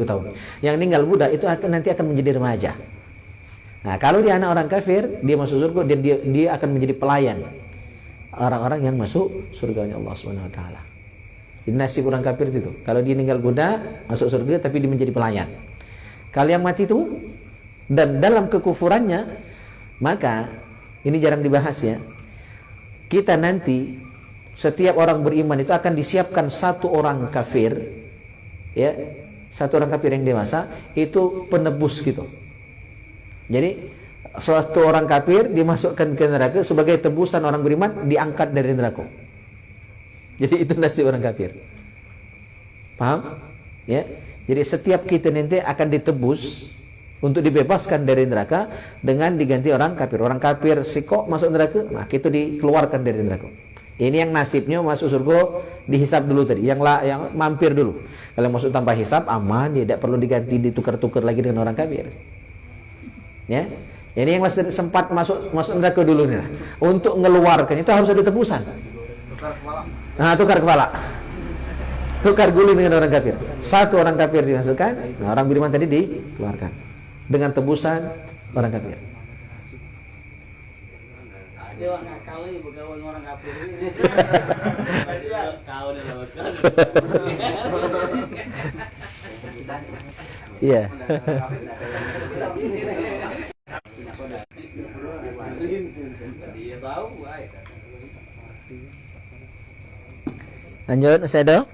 tahun. Yang meninggal budak itu nanti akan menjadi remaja. Nah, kalau dia anak orang kafir, dia masuk surga, dia akan menjadi pelayan orang-orang yang masuk surganya Allah Subhanahu wa taala. Jadi nasib orang kafir itu. Kalau dia meninggal budak, masuk surga tapi dia menjadi pelayan. Kalau yang mati itu dan dalam kekufurannya, maka ini jarang dibahas ya. Kita nanti setiap orang beriman itu akan disiapkan satu orang kafir, ya, satu orang kafir yang dewasa itu penebus gitu. Jadi suatu orang kafir dimasukkan ke neraka sebagai tebusan orang beriman, diangkat dari neraka. Jadi itu nasib orang kafir. Paham? Ya. Jadi setiap kita nanti akan ditebus untuk dibebaskan dari neraka dengan diganti orang kafir. Orang kafir sikok masuk neraka, nah kita dikeluarkan dari neraka. Ini yang nasibnya masuk surga dihisap dulu tadi, yang mampir dulu. Kalau masuk tanpa hisap aman, tidak perlu diganti, ditukar-tukar lagi dengan orang kafir. Ya. Ini yang masih sempat masuk neraka dulu nih. Untuk mengeluarkan itu harus ada tebusan. Tukar kepala. Nah, tukar kepala. Tukar guling dengan orang kafir. Satu orang kafir dimasukkan, nah orang beriman tadi dikeluarkan dengan tebusan orang kafir. Dewa nakal ibu kawan orang kafir ini. Kau dah lewat kan. Iya. Dia tahu, Lanjut, Ustaz Edo?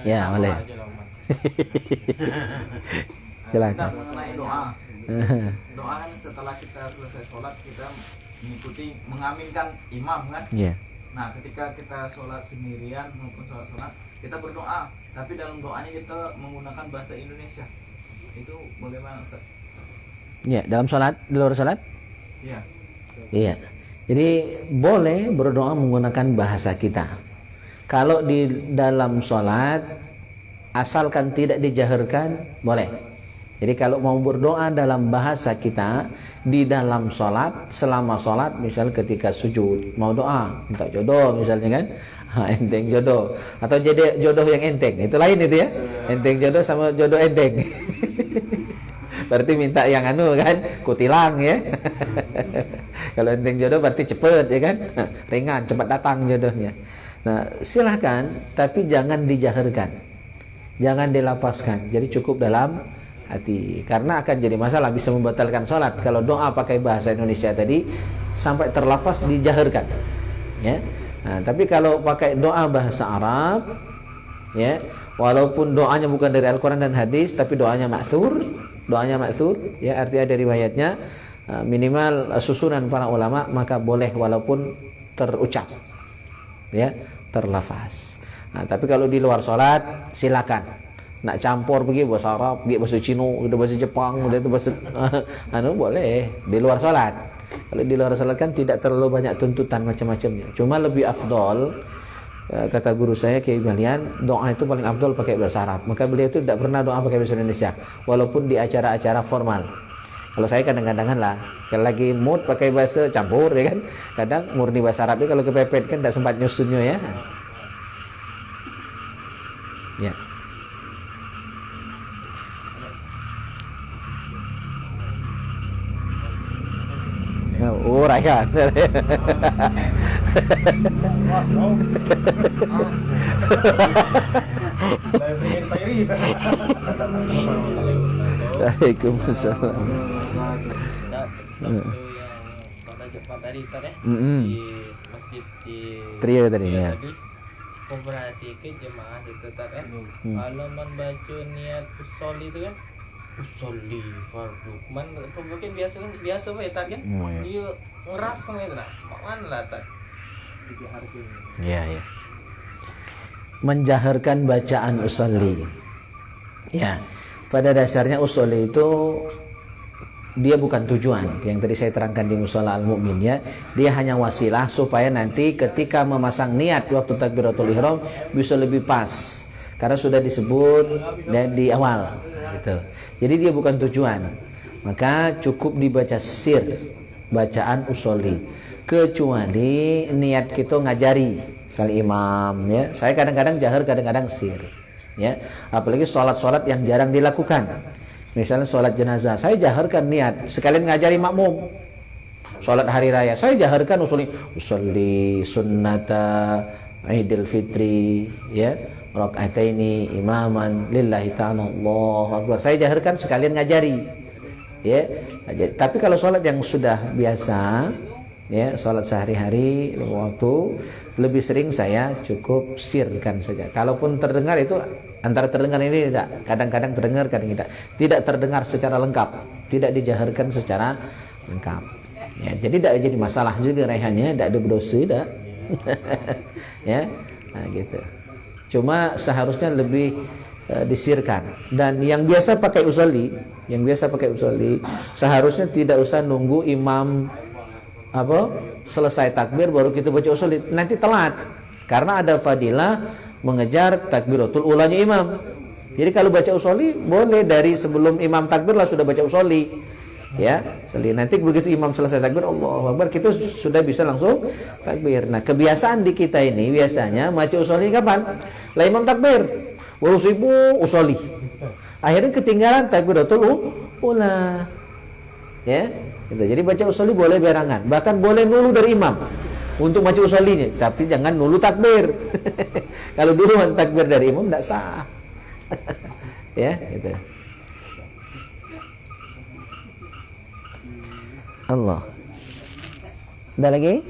Ya, boleh. Silakan. Mengenai doa. Doa kan setelah kita selesai sholat kita mengikuti mengaminkan imam kan. Iya. Nah, ketika kita sholat sendirian maupun sholat sunat kita berdoa, tapi dalam doanya kita menggunakan bahasa Indonesia. Itu bagaimana, Ustaz? Iya, dalam sholat, di luar sholat? Iya. Iya. Jadi boleh berdoa menggunakan bahasa kita. Kalau di dalam sholat, asalkan tidak dijaharkan, boleh. Jadi kalau mau berdoa dalam bahasa kita di dalam sholat, selama sholat, misal ketika sujud, mau doa, minta jodoh misalnya kan, enteng jodoh, atau jadi jodoh yang enteng, itu lain itu ya, enteng jodoh sama jodoh enteng. Berarti minta yang anu kan, kutilang ya. Kalau enteng jodoh berarti cepet ya kan, ringan, cepat datang jodohnya. Nah, silahkan, tapi jangan dijaharkan, jangan dilapaskan. Jadi cukup dalam hati, karena akan jadi masalah, bisa membatalkan sholat. Kalau doa pakai bahasa Indonesia tadi sampai terlafaz dijaharkan, ya. Nah, tapi kalau pakai doa bahasa Arab, ya, walaupun doanya bukan dari Al-Quran dan hadis, tapi doanya ma'thur, ya, artinya ada riwayatnya, minimal susunan para ulama, maka boleh walaupun terucap, ya, terlafaz. Nah, tapi kalau di luar sholat silakan. Nak campur pergi bahasa Arab, pergi bahasa Cina, udah bahasa Jepang, udah itu bahasa boleh di luar sholat. Kalau di luar sholat kan tidak terlalu banyak tuntutan macam-macamnya. Cuma lebih afdol kata guru saya Kiai Balian, doa itu paling afdol pakai bahasa Arab. Maka beliau itu tidak pernah doa pakai bahasa Indonesia, walaupun di acara-acara formal. Kalau saya kadang-kadang lah, kalau lagi mood pakai bahasa campur ya kan, kadang murni bahasa Arab. Kalau kepepet kan tidak sempat nyusunnya ya. Ya. Oh, Rayhan. Waalaikumsalam. Waktu yang pada Jepang tadi kan ya, di masjid di Trio tadi ya. tadi aku perhatikan jemaah itu tak kan, kalau membaca niat usoli itu kan, usoli fardu, man itu mungkin biasa pak tak kan, dia ngeras sama itu nah, mana lah tak, Ya, ya. Menjaharkan bacaan usolli. Ya, pada dasarnya usolli itu dia bukan tujuan. Yang tadi saya terangkan di Mushalla Al-Mu'min ya, dia hanya wasilah supaya nanti ketika memasang niat waktu takbiratul ihram bisa lebih pas. Karena sudah disebut dan di awal gitu. Jadi dia bukan tujuan. Maka cukup dibaca sir bacaan usolli. Kecuali niat kita ngajari sal imam ya. Saya kadang-kadang jahar, kadang-kadang sir. Ya, apalagi sholat-sholat yang jarang dilakukan. Misalnya sholat jenazah, saya jaharkan niat sekalian ngajari makmum. Sholat hari raya, saya jaharkan usolli sunnata Idul Fitri ya, rakaataini imaman lillahi ta'ala Allahu akbar. Saya jaharkan sekalian ngajari. Ya. Tapi kalau sholat yang sudah biasa ya, sholat sehari-hari waktu, lebih sering saya cukup sirkan saja. Kalaupun terdengar itu antara terdengar ini tidak, kadang-kadang terdengar, kadang tidak terdengar secara lengkap, tidak dijaharkan secara lengkap. Ya, jadi tidak jadi masalah juga rehannya, tidak ada berdosa, tidak. Ya, nah gitu. Cuma seharusnya lebih disirkan. Dan yang biasa pakai usolli, seharusnya tidak usah nunggu imam selesai takbir baru kita baca usolli, nanti telat. Karena ada fadilah mengejar takbiratul ulanya imam. Jadi kalau baca usolli boleh dari sebelum imam takbir lah sudah baca usolli. Ya, nanti begitu imam selesai takbir Allahu akbar, kita sudah bisa langsung takbir. Nah, kebiasaan di kita ini biasanya baca usolli kapan? Lah imam takbir, baru sibuk usolli. Akhirnya ketinggalan takbiratul ula. Ya, gitu. Jadi baca usolli boleh berangan, bahkan boleh nulu dari imam untuk baca usollinya, tapi jangan nulu takbir. Kalau duluan takbir dari imam tidak sah. Ya, gitu. Allah. Ada lagi?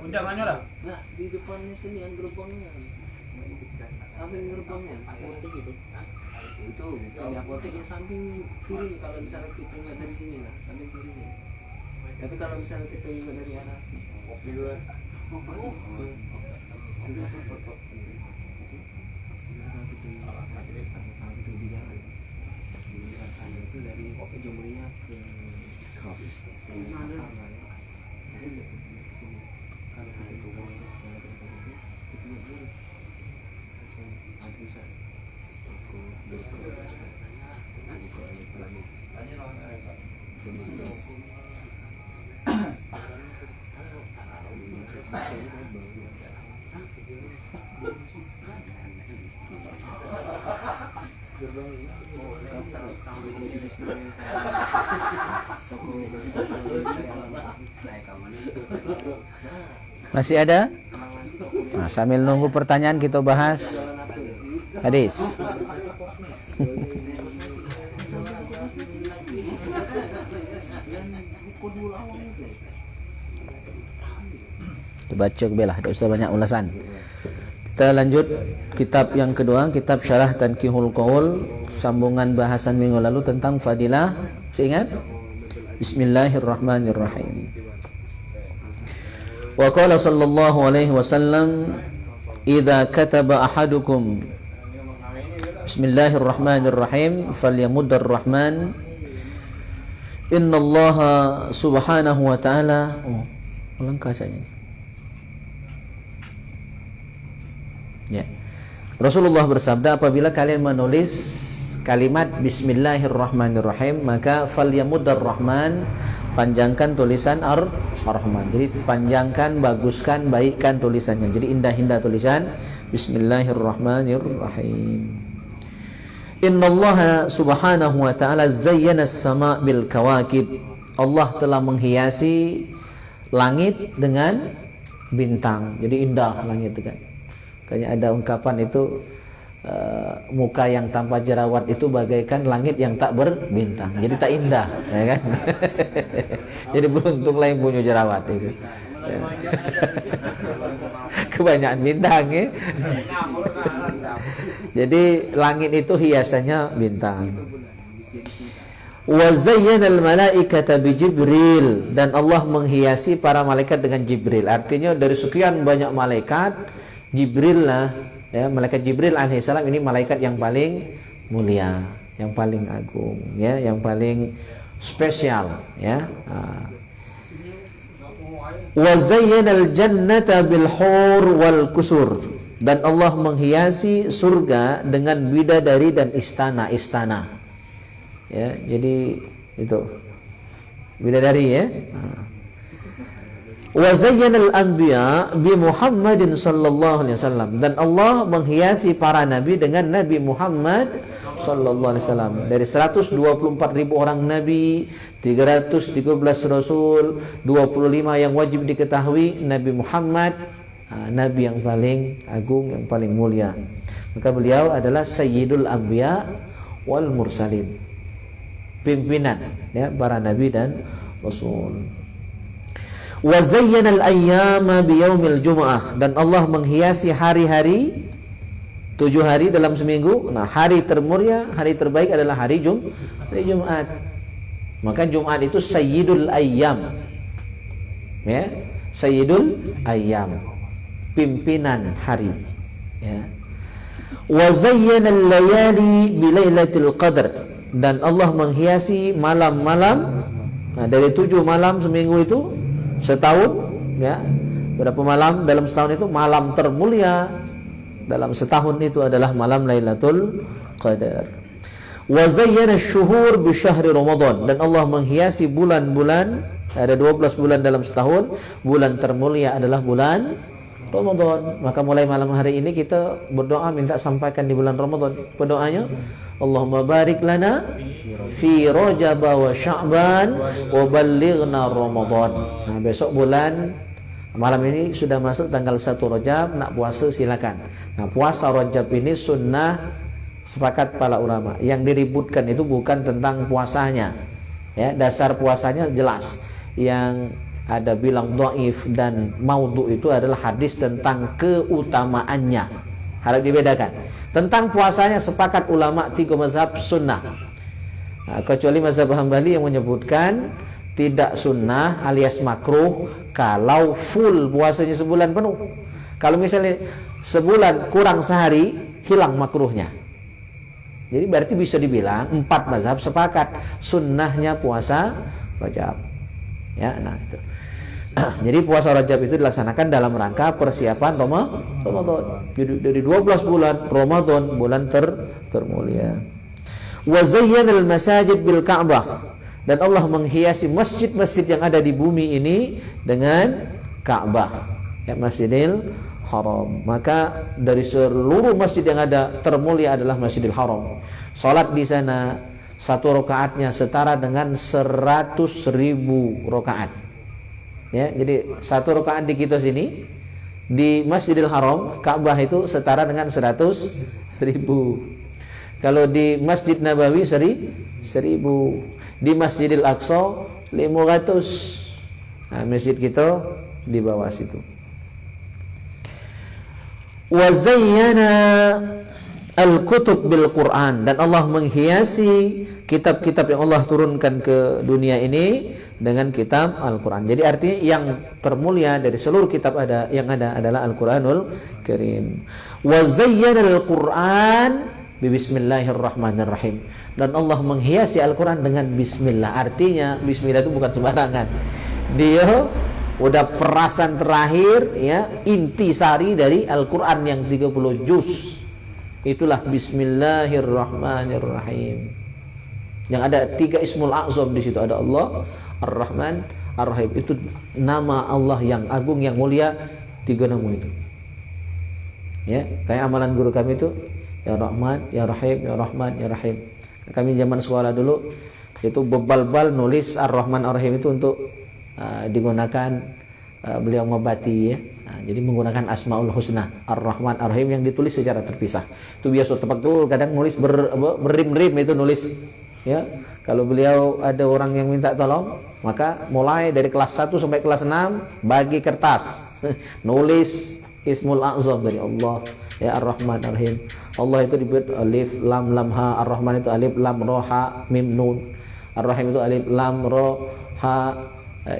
Udah mana lah? Nah, di depannya itu nih yang gerbangnya. Samping gerbangnya, apotek itu. Itu bukan di apotek, yang samping kiri kalau misalnya kita nggak dari sini lah, samping kirinya. Tapi kalau misalnya kita juga dari arah di luar. Itu dari Jumriah ke Masih ada? Nah, sambil nunggu pertanyaan kita bahas hadis. Baca belah, tidak usah banyak ulasan. Kita lanjut kitab yang kedua, kitab Syarah Tanqihul Qaul, sambungan bahasan minggu lalu tentang fadilah. Ingat? Bismillahirrahmanirrahim. Wa qala sallallahu alaihi wasallam, "Idza kataba ahadukum Bismillahirrahmanirrahim falyamuddar rahman innallaha subhanahu wa ta'ala." Ulang kacanya. Ya. Rasulullah bersabda, apabila kalian menulis kalimat Bismillahirrahmanirrahim, maka falyamuddar rahman, panjangkan tulisan ar-rahman. Jadi panjangkan, baguskan, baikkan tulisannya. Jadi indah-indah tulisan Bismillahirrahmanirrahim. Innallaha subhanahu wa ta'ala zayyana as-sama' bil kawakib. Allah telah menghiasi langit dengan bintang. Jadi indah langit itu kan. Kayaknya ada ungkapan itu, muka yang tanpa jerawat itu bagaikan langit yang tak berbintang. Jadi tak indah, ya kan? Jadi beruntunglah yang punya jerawat itu. Ya. Kebanyakan bintang ya. Jadi langit itu hiasannya bintang. Wa zayyanal malaikata bi Jibril, dan Allah menghiasi para malaikat dengan Jibril. Artinya dari sekian banyak malaikat, Jibril lah, ya, malaikat Jibril alaihissalam ini malaikat yang paling mulia, yang paling agung, ya, yang paling spesial, ya. Wa zayyanal jannata bil hur wal kusur, dan Allah menghiasi surga dengan bidadari dan istana-istana. Ya, jadi itu bidadari ya. Wa zayyanal anbiya bi Muhammadin sallallahu alaihi wasallam, dan Allah menghiasi para nabi dengan Nabi Muhammad sallallahu alaihi wasallam. Dari 124.000 orang nabi, 313 rasul, 25 yang wajib diketahui, Nabi Muhammad nabi yang paling agung, yang paling mulia. Maka beliau adalah sayyidul anbiya wal mursalin, pimpinan ya para nabi dan rasul. Wa zayyanal ayyama biyaumil jumu'ah, dan Allah menghiasi hari-hari, 7 hari dalam seminggu. Nah, hari termulia, hari terbaik adalah hari Jumat. Maka Jumat itu sayyidul ayyam. Ya, sayyidul ayyam, pimpinan hari, ya. Wa zayyanal layali bilailatul qadar, dan Allah menghiasi malam-malam. Nah, dari 7 malam seminggu itu setahun, ya, berapa malam dalam setahun itu? Malam termulia dalam setahun itu adalah malam Lailatul Qadar. Wa zayyana asy-syuhur bi syahri Ramadan, dan Allah menghiasi bulan-bulan. Ada 12 bulan dalam setahun, bulan termulia adalah bulan Ramadan. Maka mulai malam hari ini kita berdoa minta sampaikan di bulan Ramadan. Berdoanya, Allahumma barik lana fi Rajab wa Sya'ban wa ballighna Ramadan. Nah, besok bulan, malam ini sudah masuk tanggal 1 Rajab, nak puasa silakan. Nah, puasa Rajab ini sunnah, sepakat para ulama. Yang diributkan itu bukan tentang puasanya, ya, dasar puasanya jelas. Yang ada bilang dhaif dan maudhu itu adalah hadis tentang keutamaannya, harus dibedakan. Tentang puasanya sepakat ulama 3 mazhab sunnah. Nah, kecuali mazhab Hambali yang menyebutkan tidak sunnah alias makruh kalau full puasanya sebulan penuh. Kalau misalnya sebulan kurang sehari, hilang makruhnya. Jadi berarti bisa dibilang 4 mazhab sepakat sunnahnya puasa Rajab. Ya, nah itu. Jadi puasa Rajab itu dilaksanakan dalam rangka persiapan Ramadan. Jadi dari 12 bulan Ramadan, bulan termulia. Wa zayyanal masajid bil Ka'bah, dan Allah menghiasi masjid-masjid yang ada di bumi ini dengan Ka'bah, ya, Masjidil Haram. Maka dari seluruh masjid yang ada termulia adalah Masjidil Haram. Salat di sana 1 rakaatnya setara dengan 100.000 rakaat. Ya, jadi 1 rakaat di kita sini di Masjidil Haram, Ka'bah itu setara dengan 100.000. Kalau di Masjid Nabawi 1.000. Di Masjidil Aqsa 500. Nah, masjid kita di bawah situ. Wa zayyana al-kutub bil Quran, dan Allah menghiasi kitab-kitab yang Allah turunkan ke dunia ini dengan kitab Al-Quran. Jadi artinya yang termulia dari seluruh kitab yang ada adalah Al-Quranul Karim. Wa zayyana al-Quran bi bismillahirrahmanirrahim, dan Allah menghiasi Al-Quran dengan bismillah. Artinya bismillah itu bukan sembarangan. Dia udah perasan terakhir, ya, inti sari dari Al-Quran yang 30 juz. Itulah bismillahirrahmanirrahim. Yang ada 3 ismul a'zam di situ, ada Allah, Ar-Rahman, Ar-Rahim. Itu nama Allah yang agung, yang mulia, 3 nama itu. Ya, kayak amalan guru kami itu, ya Rahman, ya Rahim, ya Rahman, ya Rahim. Kami zaman sekolah dulu itu bebal-bal nulis Ar-Rahman, Ar-Rahim itu untuk digunakan beliau mengobati, ya. Nah, jadi menggunakan Asmaul Husna, Ar-Rahman, Ar-Rahim yang ditulis secara terpisah. Itu biasa tepat tuh, kadang nulis berim-rim itu nulis, ya. Kalau beliau ada orang yang minta tolong, maka mulai dari kelas 1 sampai kelas 6 bagi kertas nulis Ismul A'zam dari Allah, ya, Ar-Rahman, Ar-Rahim. Allah itu dibuat alif lam lam ha, Ar-Rahman itu alif lam ro ha mim nun, Ar-Rahim itu alif lam ro ha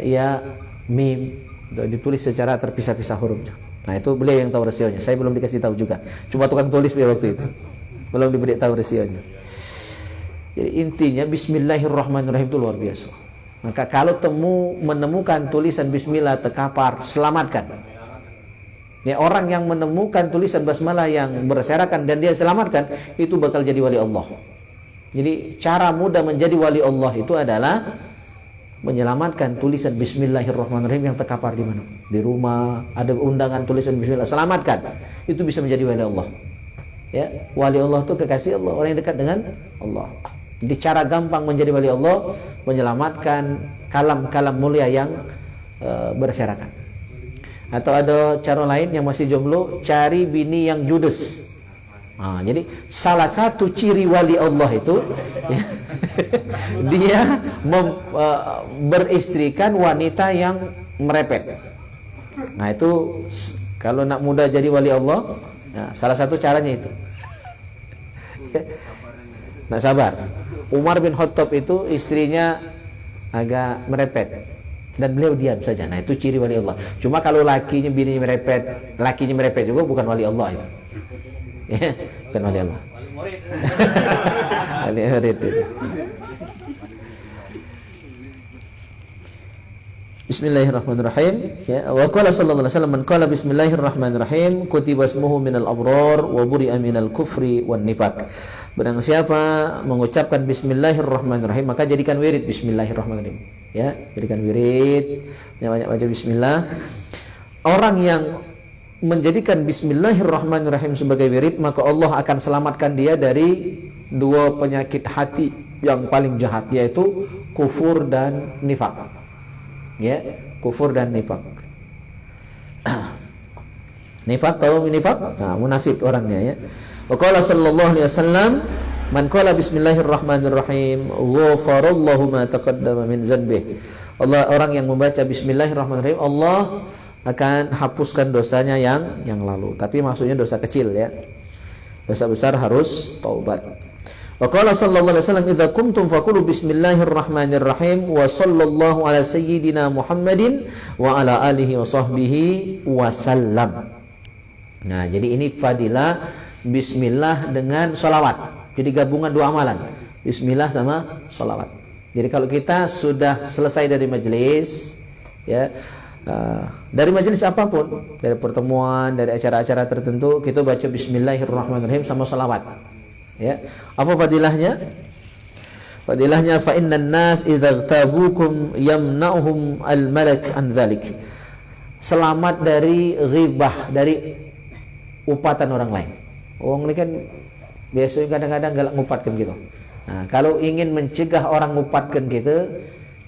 ya mim. Ditulis secara terpisah-pisah hurufnya. Nah, itu beliau yang tahu rasionya. Saya belum dikasih tahu juga. Cuma tukang tulis beliau waktu itu. Belum diberi tahu rasionya. Jadi intinya bismillahirrahmanirrahim itu luar biasa. Maka kalau menemukan tulisan bismillah terkapar, selamatkan. Ya, orang yang menemukan tulisan basmalah yang berserakan dan dia selamatkan, itu bakal jadi wali Allah. Jadi cara mudah menjadi wali Allah itu adalah menyelamatkan tulisan bismillahirrahmanirrahim yang terkapar di mana? Di rumah, ada undangan tulisan bismillah, selamatkan. Itu bisa menjadi wali Allah. Ya, wali Allah itu kekasih Allah, orang yang dekat dengan Allah. Jadi cara gampang menjadi wali Allah, menyelamatkan kalam-kalam mulia yang berserakan. Atau ada cara lain yang masih jomblo, cari bini yang judes. Nah, jadi salah satu ciri wali Allah itu, ya, dia beristrikan wanita yang merepet. Nah, itu kalau nak muda jadi wali Allah, nah, salah satu caranya itu. Nak sabar. Umar bin Khattab itu istrinya agak merepet dan beliau diam saja. Nah, itu ciri wali Allah. Cuma kalau lakinya bininya merepet juga bukan wali Allah itu. Ya, bukan wali Allah. Wali murid. Bismillahirrahmanirrahim. Ya, wa qala sallallahu alaihi wasallam, man qala bismillahirrahmanirrahim kutiba ismuhu minal abrar wa buri'a minal kufri wan nifaq. Barang siapa mengucapkan bismillahirrahmanirrahim, maka jadikan wirid bismillahirrahmanirrahim. Ya, jadikan wirid, banyak baca bismillah. Orang yang menjadikan bismillahirrahmanirrahim sebagai wirid, maka Allah akan selamatkan dia dari 2 penyakit hati yang paling jahat, yaitu kufur dan nifak. Ya, kufur dan nifak. Nifak, tahu nifak? Nah, munafik orangnya, ya. Wa qala sallallahu alaihi wasallam, man qala bismillahirrahmanirrahim ghafarallahu ma taqaddama min dzanbihi. Allah, orang yang membaca bismillahirrahmanirrahim, Allah akan hapuskan dosanya yang lalu. Tapi maksudnya dosa kecil, ya. Dosa besar harus taubat. Wa qala sallallahu alaihi wasallam, idza qumtum faqulu bismillahirrahmanirrahim wa sallallahu ala sayyidina Muhammadin wa ala alihi wa sahbihi wa sallam. Nah, jadi ini fadilah bismillah dengan sholawat. Jadi gabungan 2 amalan, bismillah sama sholawat. Jadi kalau kita sudah selesai dari majelis, ya, dari majelis apapun, dari pertemuan, dari acara-acara tertentu, kita baca bismillahirrahmanirrahim sama sholawat. Ya, apa fadilahnya? Fadilahnya, fa innan nas idza tabukum yamna'uhum al-malak an dzalik. Selamat dari ghibah, dari upatan orang lain. Orang ini kan biasanya kadang-kadang galak ngupatkan gitu. Nah, kalau ingin mencegah orang ngupatkan kita,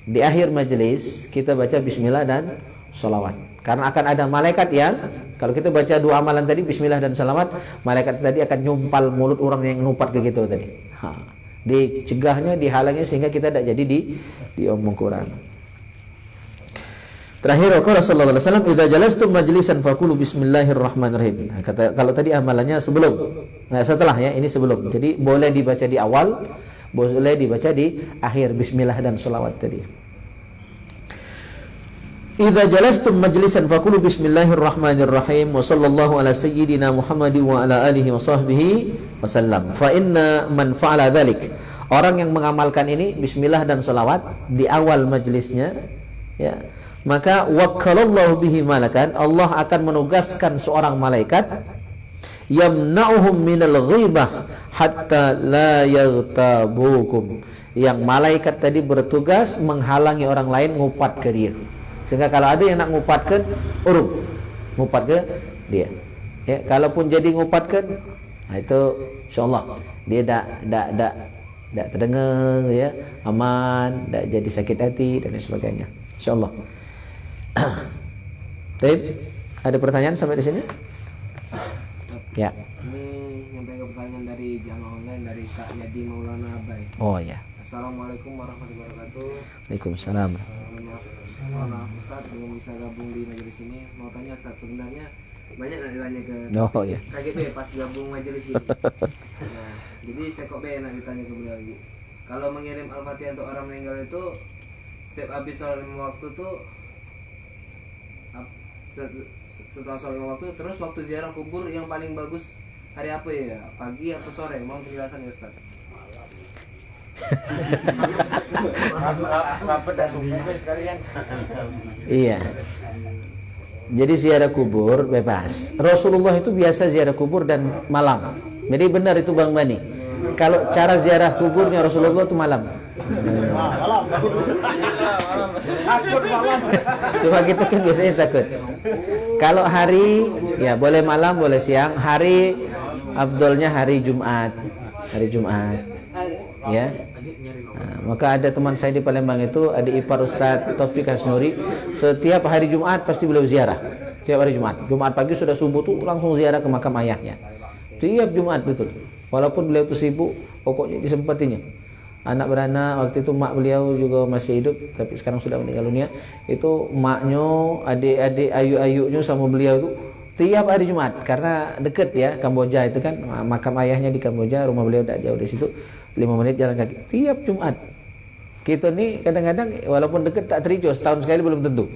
di akhir majelis kita baca bismillah dan sholawat. Karena akan ada malaikat yang, kalau kita baca 2 amalan tadi, bismillah dan sholawat, malaikat tadi akan nyumpal mulut orang yang ngupat ke kita tadi. Dicegahnya, dihalangnya, sehingga kita tidak jadi diomong Quran. Terakhir, qala sallallahu alaihi wasallam, "Idza jalastum majlisan faqulu bismillahirrahmanirrahim." Nah, kata kalau tadi amalannya sebelum. Nah, setelah ya, ini sebelum. Jadi boleh dibaca di awal, boleh dibaca di akhir bismillah dan sholawat tadi. Idza jalastum majlisan faqulu bismillahirrahmanirrahim wa sallallahu ala sayyidina Muhammadin wa ala alihi wa sahbihi wasallam. Fa inna man fa'ala dzalik. Orang yang mengamalkan ini bismillah dan sholawat di awal majlisnya, ya, maka wakkalallahu bihi malakan, Allah akan menugaskan seorang malaikat yamna'uhum minal ghibah hatta la yaghtabukum. Yang malaikat tadi bertugas menghalangi orang lain ngupat ke dia. Sehingga kalau ada yang nak ngupatkan, ngupat ke dia. Ya, kalaupun jadi ngupatkan, nah itu insyaallah dia tak terdengar, ya, aman, tak jadi sakit hati dan sebagainya. Insyaallah. Baik, ada pertanyaan sampai di sini? Ya. Ini nyampe ke pertanyaan dari jamaah online dari Kak Yadi Maulana Abai. Oh ya. Assalamualaikum warahmatullahi wabarakatuh. Waalaikumsalam. Maaf Ustaz, belum bisa gabung di majelis ini. Mau tanya Ustaz, sebenarnya banyak nak ditanya ke Oh ya. KGB pas gabung majelis ini. Nah, jadi saya kok nak ditanya ke beliau lagi. Kalau mengirim Al-Fatihah untuk orang meninggal itu setiap habis sholat 5 waktu tuh setelah sholat 5 waktu, terus waktu ziarah kubur yang paling bagus hari apa ya? Pagi atau sore? Mohon penjelasan ya Ustaz. Iya. Jadi ziarah kubur bebas. Rasulullah itu biasa ziarah kubur dan malam. Jadi benar itu Bang Bani. Kalau cara ziarah kuburnya Rasulullah itu malam. Cuma kita kan biasanya takut. Kalau hari ya boleh malam, boleh siang. Hari afdolnya hari Jumat. Hari Jumat. Ya. Nah, maka ada teman saya di Palembang itu, adik ipar Ustaz Taufik Hasnuri, setiap hari Jumat pasti beliau ziarah. Setiap hari Jumat. Jumat pagi sudah subuh tuh langsung ziarah ke makam ayahnya. Tiap Jumat betul. Walaupun beliau tuh sibuk, pokoknya disempatinya. Anak beranak waktu itu mak beliau juga masih hidup, tapi sekarang sudah meninggal dunia. Itu maknya, adik-adik ayu-ayunya sama beliau itu tiap hari Jumat, karena deket ya Kamboja itu kan, makam ayahnya di Kamboja, rumah beliau tak jauh dari situ, 5 menit jalan kaki. Tiap Jumat. Kita nih kadang-kadang walaupun deket tak terijo, setahun sekali belum tentu.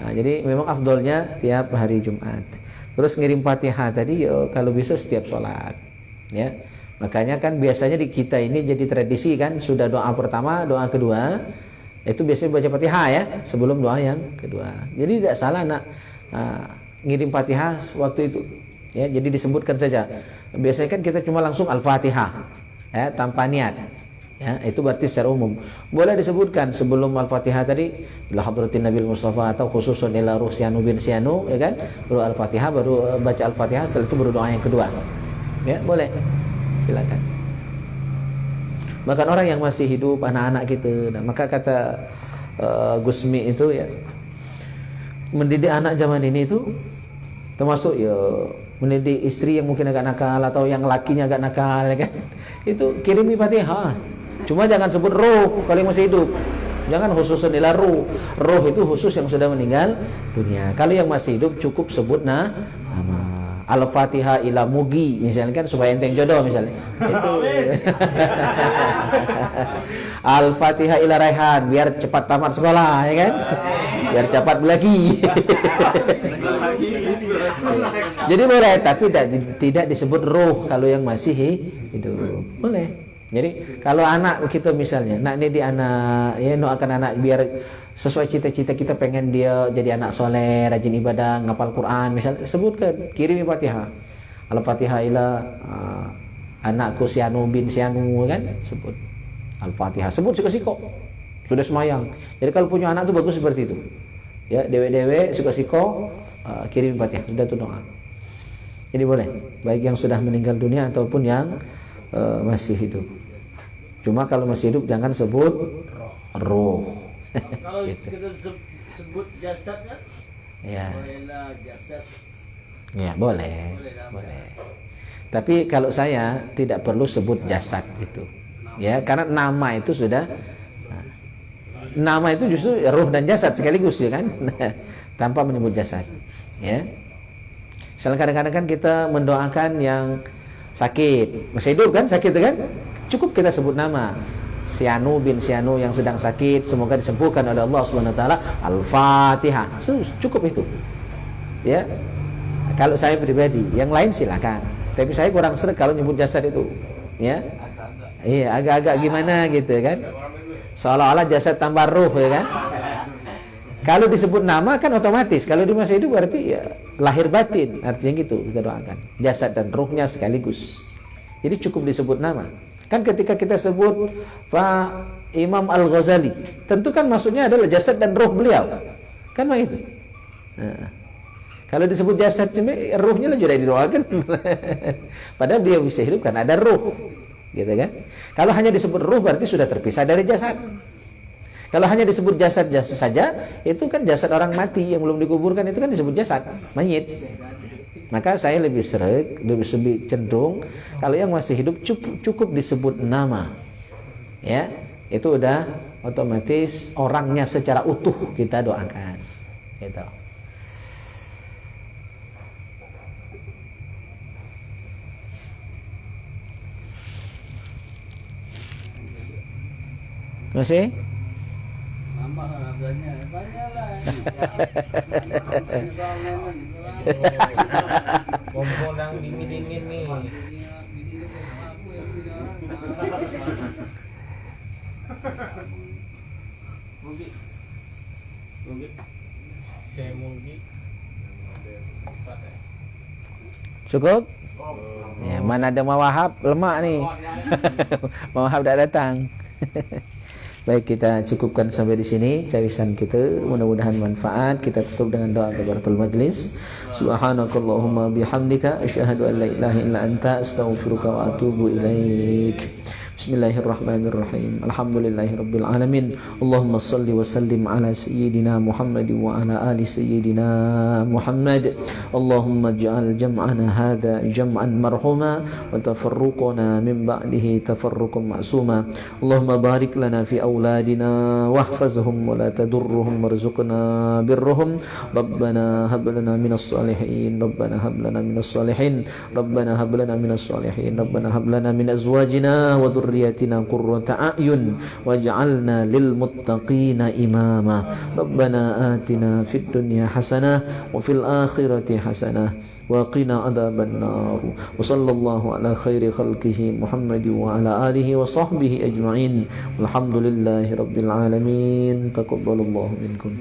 Nah, jadi memang afdolnya tiap hari Jumat. Terus ngirim Fatihah tadi ya, kalau bisa setiap sholat. Ya, makanya kan biasanya di kita ini jadi tradisi kan, sudah doa pertama, doa kedua itu biasanya baca Fatihah ya sebelum doa yang kedua. Jadi tidak salah nak ngirim Fatihah waktu itu ya, jadi disebutkan saja. Biasanya kan kita cuma langsung Al-Fatihah ya, tanpa niat ya, itu berarti secara umum. Boleh disebutkan sebelum Al-Fatihah tadi ila hadratin Nabil Mustafa atau khususun ila ruh Sianu bin Sianu ya kan, baru Al-Fatihah, baru baca Al-Fatihah, setelah itu baru doa yang kedua. Ya, boleh. Silakan. Bahkan orang yang masih hidup, anak-anak kita, nah, maka kata Gusmi itu ya, mendidik anak zaman ini itu termasuk ya mendidik istri yang mungkin agak nakal atau yang lakinya agak nakal ya kan. Itu kirimi Fatihah. Cuma jangan sebut roh kalau yang masih hidup. Jangan khususun ila ruh. Roh itu khusus yang sudah meninggal dunia. Kalau yang masih hidup cukup sebut nama. Al-Fatihah ila Mugi misalnya kan, supaya enteng jodoh misalnya. Itu. Al-Fatihah ila Raihan biar cepat tamat sekolah ya kan. Biar cepat belagi. Jadi boleh, tapi tidak disebut roh kalau yang masih hidup. Boleh. Jadi kalau anak kita misalnya, nak ini di anak ya, doakan anak biar sesuai cita-cita kita, pengen dia jadi anak soleh, rajin ibadah, ngapal Quran misalnya, sebutkan, kirimi Fatihah. Al-Fatihah ila anakku Sianu bin Sianu kan, sebut Al-Fatihah, sebut siko-siko. Sudah semayang. Jadi kalau punya anak tuh bagus seperti itu. Ya, dewe-dewe siko-siko kirim Fatihah, sudah tuh doa. Jadi boleh, baik yang sudah meninggal dunia ataupun yang masih hidup. Cuma kalau masih hidup jangan sebut roh. Kalau Gitu. kita sebut jasad kan? Ya. Bolehlah jasad. Ya, boleh. Boleh. Tapi kalau saya tidak perlu sebut jasad itu. Ya, karena nama itu sudah nama itu justru ruh dan jasad sekaligus ya kan, tanpa menyebut jasad. Ya. Misalnya kadang-kadang kan kita mendoakan yang sakit, masih hidup kan, sakit kan, cukup kita sebut nama. Si Anu bin si Anu yang sedang sakit, semoga disembuhkan oleh Allah Subhanahu wa taala. Al-Fatihah. Cukup itu. Ya. Kalau saya pribadi, yang lain silakan. Tapi saya kurang seret kalau nyebut jasad itu. Ya. Iya, agak-agak gimana gitu kan. Seolah-olah jasad tambah ruh ya kan. Kalau disebut nama kan otomatis. Kalau dia masih hidup berarti ya lahir batin. Artinya gitu kita doakan. Jasad dan ruhnya sekaligus. Jadi cukup disebut nama. Kan ketika kita sebut Pak Imam Al-Ghazali, tentu kan maksudnya adalah jasad dan ruh beliau. Kan begitu. Nah, kalau disebut jasad, ruhnya juga didoakan. Padahal dia bisa hidup kan ada ruh. Gitu kan? Kalau hanya disebut ruh berarti sudah terpisah dari jasad. Kalau hanya disebut jasad saja, itu kan jasad orang mati yang belum dikuburkan, itu kan disebut jasad, mayit. Maka saya lebih cenderung kalau yang masih hidup cukup disebut nama. Ya, itu udah otomatis orangnya secara utuh kita doakan. Gitu. Masih? Nambah harganya, tanya lagi. Kompor yang dingin-dingin nih. Rugi. Saya Mugi. Cukup? Ya, mana ada Mawahab lemak nih. Mawahab dah datang. Baik, kita cukupkan sampai di sini cawisan kita. Mudah-mudahan manfaat. Kita tutup dengan doa kafaratul majlis. Subhanakallahumma bihamdika asyhadu an la ilaha illa anta astaghfiruka wa atubu ilaik. Bismillahirrahmanirrahim. Alhamdulillahirabbil alamin. Allahumma shalli wa sallim ala sayyidina Muhammad wa ala ali sayyidina Muhammad. Allahumma ij'al jam'ana hadha jam'an marhuma wa tafarruqana min ba'dihi tafarruqan ma'suma. Allahumma barik lana fi auladina wahfazhum wa la tadurruhum warzuqna birruhum. Rabbana hab lana minas salihin. Rabbana hab lana minas salihin. Rabbana hab lana minas salihin. Rabbana hab lana min azwajina wa dhurriyyatina qurrata a'yun waj'alna lil muttaqina imama. Rabbana atina fid dunya hasanah wa fil akhirati hasanah wa qina adzaban nar. Wa sallallahu ala khairi khalqihi Muhammad wa ala alihi wa sahbihi ajma'in. Walhamdulillahi rabbil alamin. Taqabbalallahu minkum.